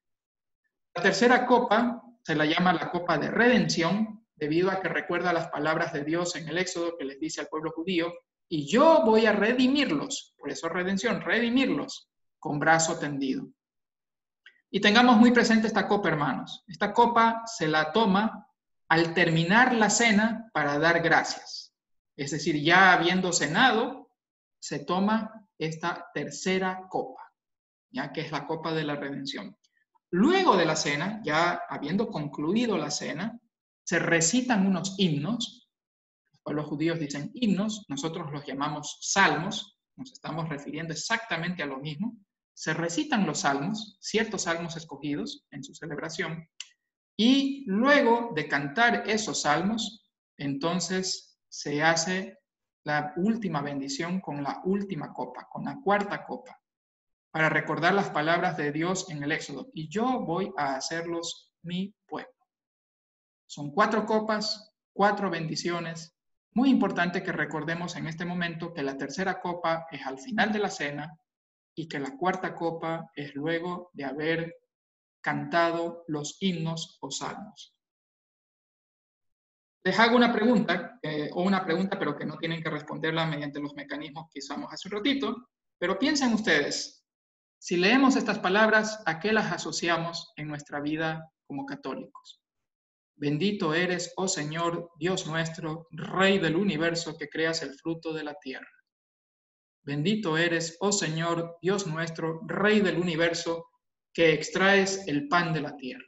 La tercera copa se la llama la copa de redención, debido a que recuerda las palabras de Dios en el Éxodo que les dice al pueblo judío, y yo voy a redimirlos, por eso redención, redimirlos con brazo tendido. Y tengamos muy presente esta copa, hermanos. Esta copa se la toma al terminar la cena para dar gracias. Es decir, ya habiendo cenado, se toma esta tercera copa, ya que es la copa de la redención. Luego de la cena, ya habiendo concluido la cena, se recitan unos himnos. Los judíos dicen himnos, nosotros los llamamos salmos, nos estamos refiriendo exactamente a lo mismo. se recitan los salmos, ciertos salmos escogidos en su celebración, y luego de cantar esos salmos, entonces se hace la última bendición con la última copa, con la cuarta copa, para recordar las palabras de Dios en el Éxodo. Y yo voy a hacerlos mi pueblo. Son 4 copas, 4 bendiciones. Muy importante que recordemos en este momento que la tercera copa es al final de la cena y que la cuarta copa es luego de haber cantado los himnos o salmos. Les hago una pregunta, pero que no tienen que responderla mediante los mecanismos que usamos hace un ratito, pero piensen ustedes, si leemos estas palabras, ¿a qué las asociamos en nuestra vida como católicos? Bendito eres, oh Señor, Dios nuestro, Rey del universo, que creas el fruto de la tierra. Bendito eres, oh Señor, Dios nuestro, Rey del universo, que extraes el pan de la tierra.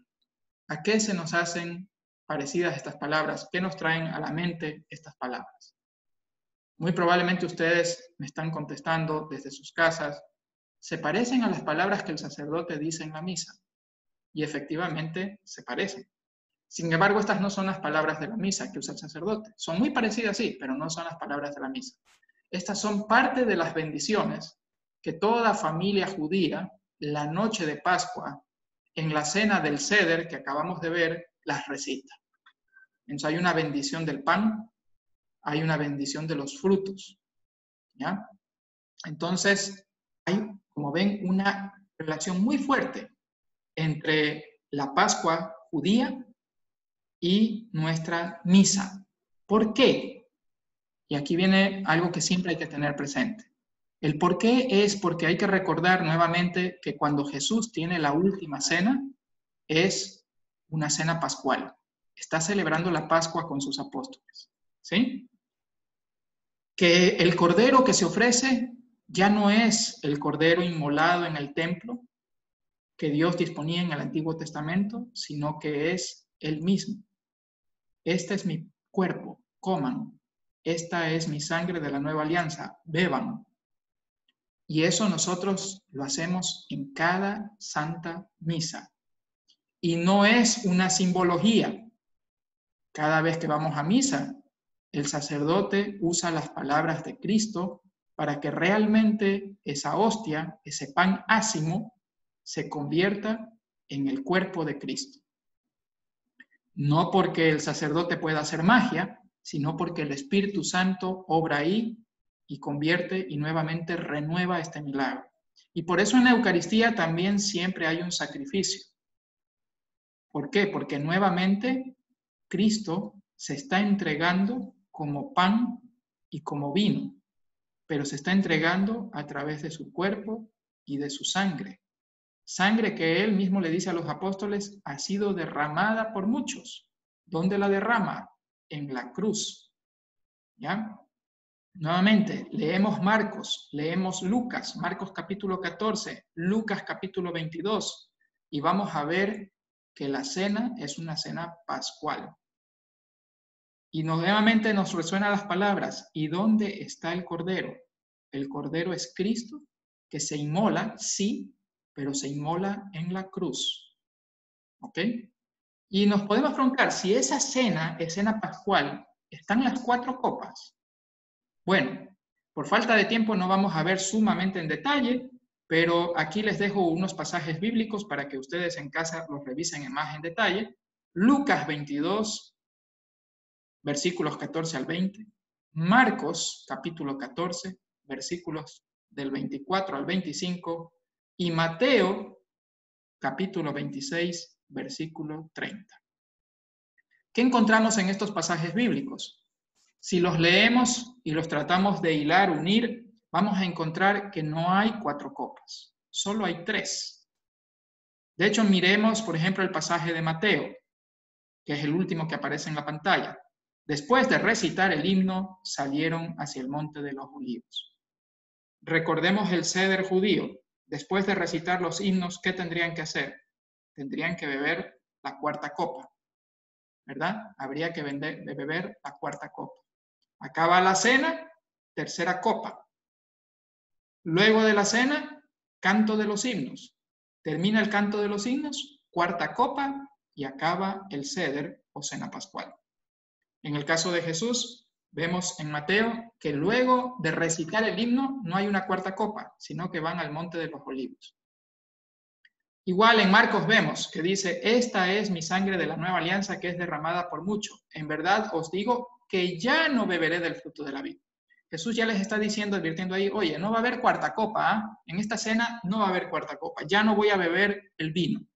¿A qué se nos hacen parecidas estas palabras? ¿Qué nos traen a la mente estas palabras? Muy probablemente ustedes me están contestando desde sus casas. Se parecen a las palabras que el sacerdote dice en la misa. Y efectivamente se parecen. Sin embargo, estas no son las palabras de la misa que usa el sacerdote. Son muy parecidas, sí, pero no son las palabras de la misa. Estas son parte de las bendiciones que toda familia judía, la noche de Pascua, en la cena del Seder que acabamos de ver, las recita. Entonces hay una bendición del pan, hay una bendición de los frutos, ¿ya? Entonces hay, como ven, una relación muy fuerte entre la Pascua judía y nuestra misa. ¿Por qué? Y aquí viene algo que siempre hay que tener presente. El por qué es porque hay que recordar nuevamente que cuando Jesús tiene la última cena, es una cena pascual. Está celebrando la Pascua con sus apóstoles. ¿Sí? Que el cordero que se ofrece ya no es el cordero inmolado en el templo que Dios disponía en el Antiguo Testamento, sino que es el mismo. Este es mi cuerpo, coman. Esta es mi sangre de la nueva alianza, beban. Y eso nosotros lo hacemos en cada santa misa. Y no es una simbología. Cada vez que vamos a misa, el sacerdote usa las palabras de Cristo para que realmente esa hostia, ese pan ácimo, se convierta en el cuerpo de Cristo. No porque el sacerdote pueda hacer magia, sino porque el Espíritu Santo obra ahí y convierte y nuevamente renueva este milagro. Y por eso en la Eucaristía también siempre hay un sacrificio. ¿Por qué? Porque nuevamente Cristo se está entregando como pan y como vino, pero se está entregando a través de su cuerpo y de su sangre. Sangre que él mismo le dice a los apóstoles ha sido derramada por muchos. ¿Dónde la derrama? En la cruz. ¿Ya? Nuevamente, leemos Marcos, leemos Lucas, Marcos capítulo 14, Lucas capítulo 22, y vamos a ver que la cena es una cena pascual. Y nuevamente nos resuenan las palabras, ¿y dónde está el Cordero? El Cordero es Cristo, que se inmola, sí, pero se inmola en la cruz. ¿Ok? Y nos podemos preguntar, si esa cena es cena pascual, ¿están las 4 copas? Bueno, por falta de tiempo no vamos a ver sumamente en detalle, pero aquí les dejo unos pasajes bíblicos para que ustedes en casa los revisen más en detalle. Lucas 22, versículos 14 al 20. Marcos capítulo 14, versículos del 24 al 25. Y Mateo capítulo 26, versículo 30. ¿Qué encontramos en estos pasajes bíblicos? Si los leemos y los tratamos de hilar, unir, vamos a encontrar que no hay 4 copas, solo hay 3. De hecho, miremos, por ejemplo, el pasaje de Mateo, que es el último que aparece en la pantalla. Después de recitar el himno, salieron hacia el monte de los olivos. Recordemos el Seder judío. Después de recitar los himnos, ¿qué tendrían que hacer? Tendrían que beber la 4ª copa, ¿verdad? Habría que beber la 4ª copa. Acaba la cena, 3ª copa. Luego de la cena, Canto de los himnos. Termina el canto de los himnos, cuarta copa y acaba el Seder o cena pascual. En el caso de Jesús, vemos en Mateo que luego de recitar el himno no hay una cuarta copa, sino que van al monte de los olivos. Igual en Marcos vemos que dice, esta es mi sangre de la nueva alianza que es derramada por mucho. En verdad os digo que ya no beberé del fruto de la vid. Jesús ya les está diciendo, advirtiendo ahí, oye, no va a haber cuarta copa, ¿ah? En esta cena no va a haber cuarta copa, ya no voy a beber el vino.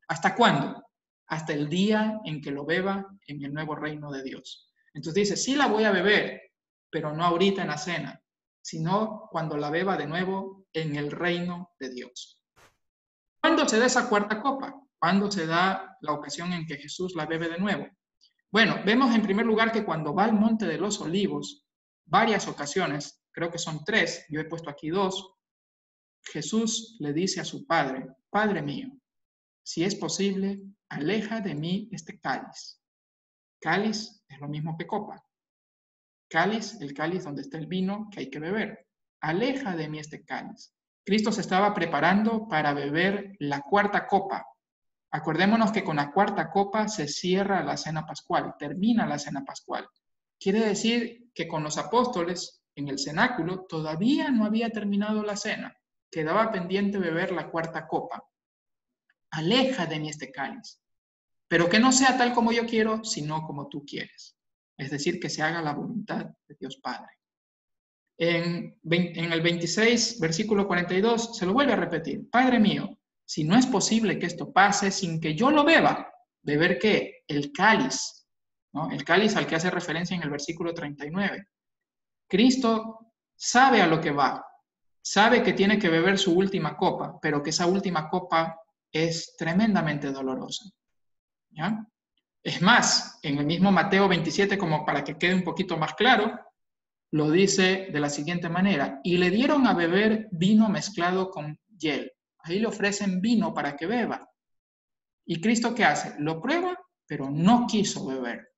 ¿Hasta cuándo? Hasta el día en que lo beba en el nuevo reino de Dios. Entonces dice, sí la voy a beber, pero no ahorita en la cena, sino cuando la beba de nuevo en el reino de Dios. ¿Cuándo se da esa cuarta copa? ¿Cuándo se da la ocasión en que Jesús la bebe de nuevo? Bueno, vemos en primer lugar que cuando va al Monte de los Olivos, varias ocasiones, creo que son 3, yo he puesto aquí 2, Jesús le dice a su Padre, Padre mío, si es posible, aleja de mí este cáliz. Cáliz es lo mismo que copa. Cáliz, el cáliz donde está el vino que hay que beber. Aleja de mí este cáliz. Cristo se estaba preparando para beber la cuarta copa. Acordémonos que con la cuarta copa se cierra la cena pascual, termina la cena pascual. Quiere decir que con los apóstoles en el cenáculo todavía no había terminado la cena. Quedaba pendiente beber la cuarta copa. Aleja de mí este cáliz, pero que no sea tal como yo quiero, sino como tú quieres. Es decir, que se haga la voluntad de Dios Padre. En el 26, versículo 42, se lo vuelve a repetir. Padre mío, si no es posible que esto pase sin que yo lo beba, ¿beber qué? El cáliz, ¿no? El cáliz al que hace referencia en el versículo 39. Cristo sabe a lo que va, sabe que tiene que beber su última copa, pero que esa última copa es tremendamente dolorosa. ¿Ya? Es más, en el mismo Mateo 27, como para que quede un poquito más claro, lo dice de la siguiente manera, y le dieron a beber vino mezclado con hiel. Ahí le ofrecen vino para que beba. ¿Y Cristo qué hace? Lo prueba, pero no quiso beber.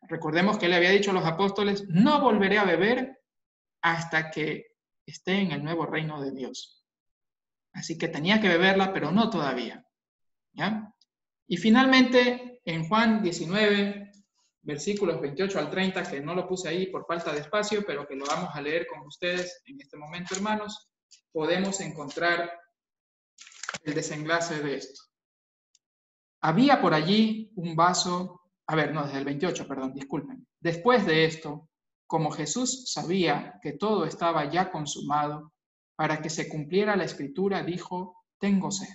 Recordemos que le había dicho a los apóstoles, no volveré a beber hasta que esté en el nuevo reino de Dios. Así que tenía que beberla, pero no todavía. ¿Ya? Y finalmente, en Juan 19, versículos 28 al 30, que no lo puse ahí por falta de espacio, pero que lo vamos a leer con ustedes en este momento, hermanos, podemos encontrar el desenlace de esto. Había por allí un vaso, desde el 28, perdón, disculpen. Después de esto, como Jesús sabía que todo estaba ya consumado, para que se cumpliera la escritura, dijo, tengo sed.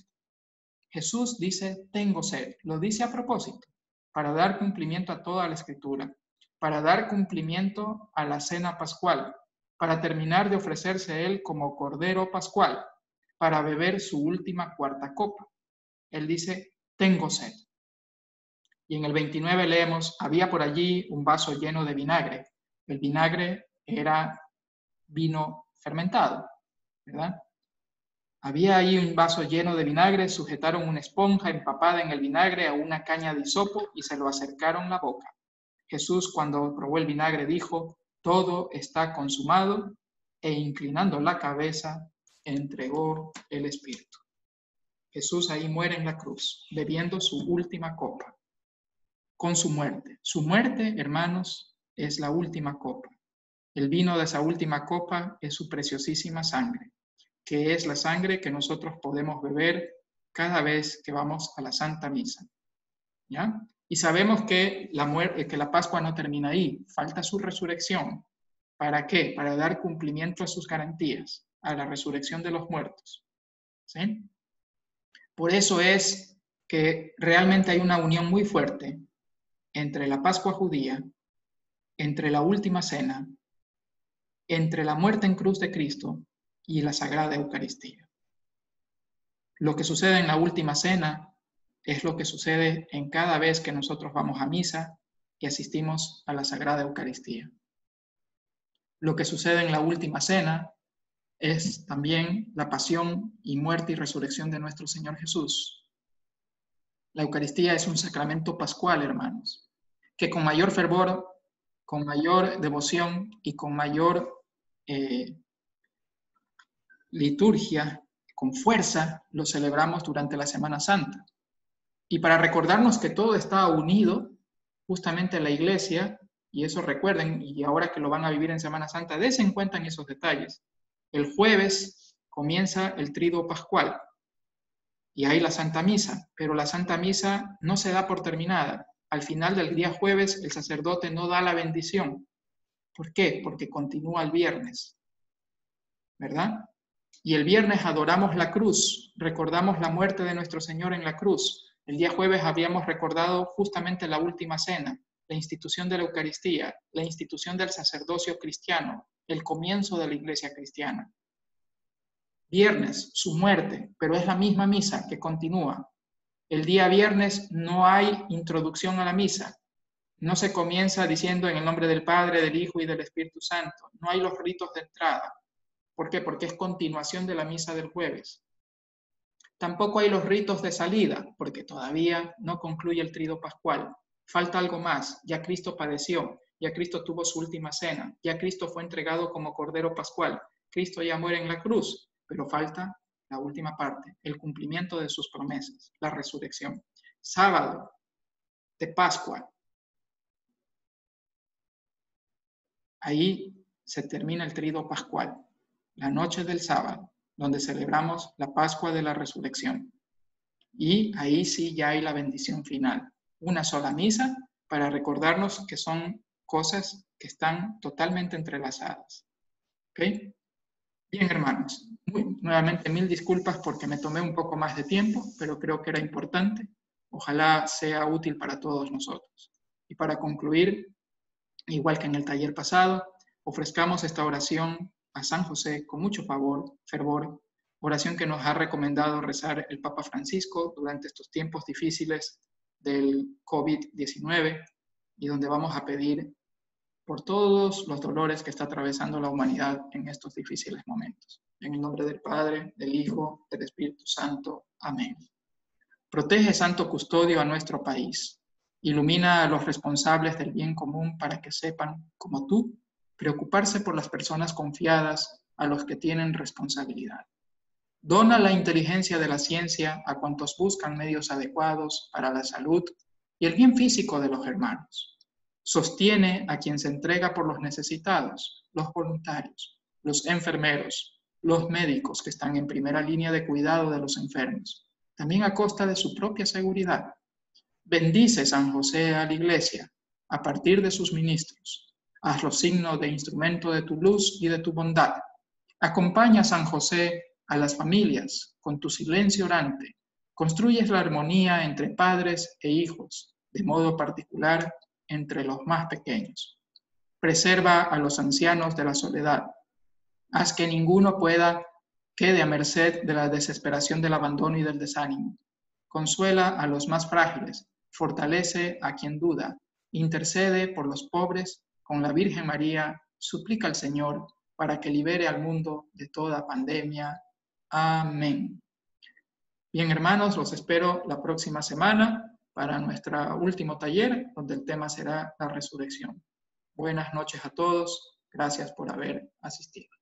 Jesús dice, tengo sed. Lo dice a propósito, para dar cumplimiento a toda la escritura, para dar cumplimiento a la cena pascual, para terminar de ofrecerse Él como Cordero Pascual, para beber su última cuarta copa. Él dice, tengo sed. Y en el 29 leemos, había por allí un vaso lleno de vinagre. El vinagre era vino fermentado, ¿verdad? Había ahí un vaso lleno de vinagre, sujetaron una esponja empapada en el vinagre a una caña de hisopo y se lo acercaron a la boca. Jesús, cuando probó el vinagre, dijo, todo está consumado, e inclinando la cabeza, entregó el espíritu. Jesús ahí muere en la cruz, bebiendo su última copa, con su muerte. Su muerte, hermanos, es la última copa. El vino de esa última copa es su preciosísima sangre, que es la sangre que nosotros podemos beber cada vez que vamos a la Santa Misa. ¿Ya? Y sabemos que la Pascua no termina ahí, falta su resurrección. ¿Para qué? Para dar cumplimiento a sus garantías, a la resurrección de los muertos. ¿Sí? Por eso es que realmente hay una unión muy fuerte entre la Pascua judía, entre la última cena, entre la muerte en cruz de Cristo y la Sagrada Eucaristía. Lo que sucede en la última cena es lo que sucede en cada vez que nosotros vamos a misa y asistimos a la Sagrada Eucaristía. Lo que sucede en la última cena es también la pasión y muerte y resurrección de nuestro Señor Jesús. La Eucaristía es un sacramento pascual, hermanos, que con mayor fervor, con mayor devoción y con mayor liturgia con fuerza lo celebramos durante la Semana Santa. Y para recordarnos que todo está unido, justamente la iglesia, y eso recuerden, y ahora que lo van a vivir en Semana Santa, dense en cuenta en esos detalles. El jueves comienza el Triduo Pascual, y hay la Santa Misa, pero la Santa Misa no se da por terminada. Al final del día jueves, el sacerdote no da la bendición. ¿Por qué? Porque continúa el viernes, ¿verdad? Y el viernes adoramos la cruz, recordamos la muerte de nuestro Señor en la cruz. El día jueves habíamos recordado justamente la última cena, la institución de la Eucaristía, la institución del sacerdocio cristiano, el comienzo de la iglesia cristiana. Viernes, su muerte, pero es la misma misa que continúa. El día viernes no hay introducción a la misa. No se comienza diciendo en el nombre del Padre, del Hijo y del Espíritu Santo. No hay los ritos de entrada. ¿Por qué? Porque es continuación de la misa del jueves. Tampoco hay los ritos de salida, porque todavía no concluye el Triduo Pascual. Falta algo más. Ya Cristo padeció, ya Cristo tuvo su última cena, ya Cristo fue entregado como Cordero Pascual. Cristo ya muere en la cruz, pero falta la última parte, el cumplimiento de sus promesas, la resurrección. Sábado de Pascua. Ahí se termina el Triduo Pascual, la noche del sábado, donde celebramos la Pascua de la Resurrección. Y ahí sí ya hay la bendición final. Una sola misa para recordarnos que son cosas que están totalmente entrelazadas. ¿Ok? Bien, hermanos. Nuevamente, 1000 disculpas porque me tomé un poco más de tiempo, pero creo que era importante. Ojalá sea útil para todos nosotros. Y para concluir, igual que en el taller pasado, ofrezcamos esta oración a San José con mucho fervor, oración que nos ha recomendado rezar el Papa Francisco durante estos tiempos difíciles del COVID-19 y donde vamos a pedir por todos los dolores que está atravesando la humanidad en estos difíciles momentos. En el nombre del Padre, del Hijo, del Espíritu Santo. Amén. Protege, Santo Custodio, a nuestro país. Ilumina a los responsables del bien común para que sepan, como tú, preocuparse por las personas confiadas a los que tienen responsabilidad. Dona la inteligencia de la ciencia a cuantos buscan medios adecuados para la salud y el bien físico de los hermanos. Sostiene a quien se entrega por los necesitados, los voluntarios, los enfermeros, los médicos que están en primera línea de cuidado de los enfermos, también a costa de su propia seguridad. Bendice, San José, a la Iglesia, a partir de sus ministros. Hazlos signo de instrumento de tu luz y de tu bondad. Acompaña, San José, a las familias con tu silencio orante. Construyes la armonía entre padres e hijos, de modo particular entre los más pequeños. Preserva a los ancianos de la soledad. Haz que ninguno quede a merced de la desesperación del abandono y del desánimo. Consuela a los más frágiles, fortalece a quien duda, intercede por los pobres, con la Virgen María, suplica al Señor para que libere al mundo de toda pandemia. Amén. Bien, hermanos, los espero la próxima semana para nuestro último taller, donde el tema será la resurrección. Buenas noches a todos. Gracias por haber asistido.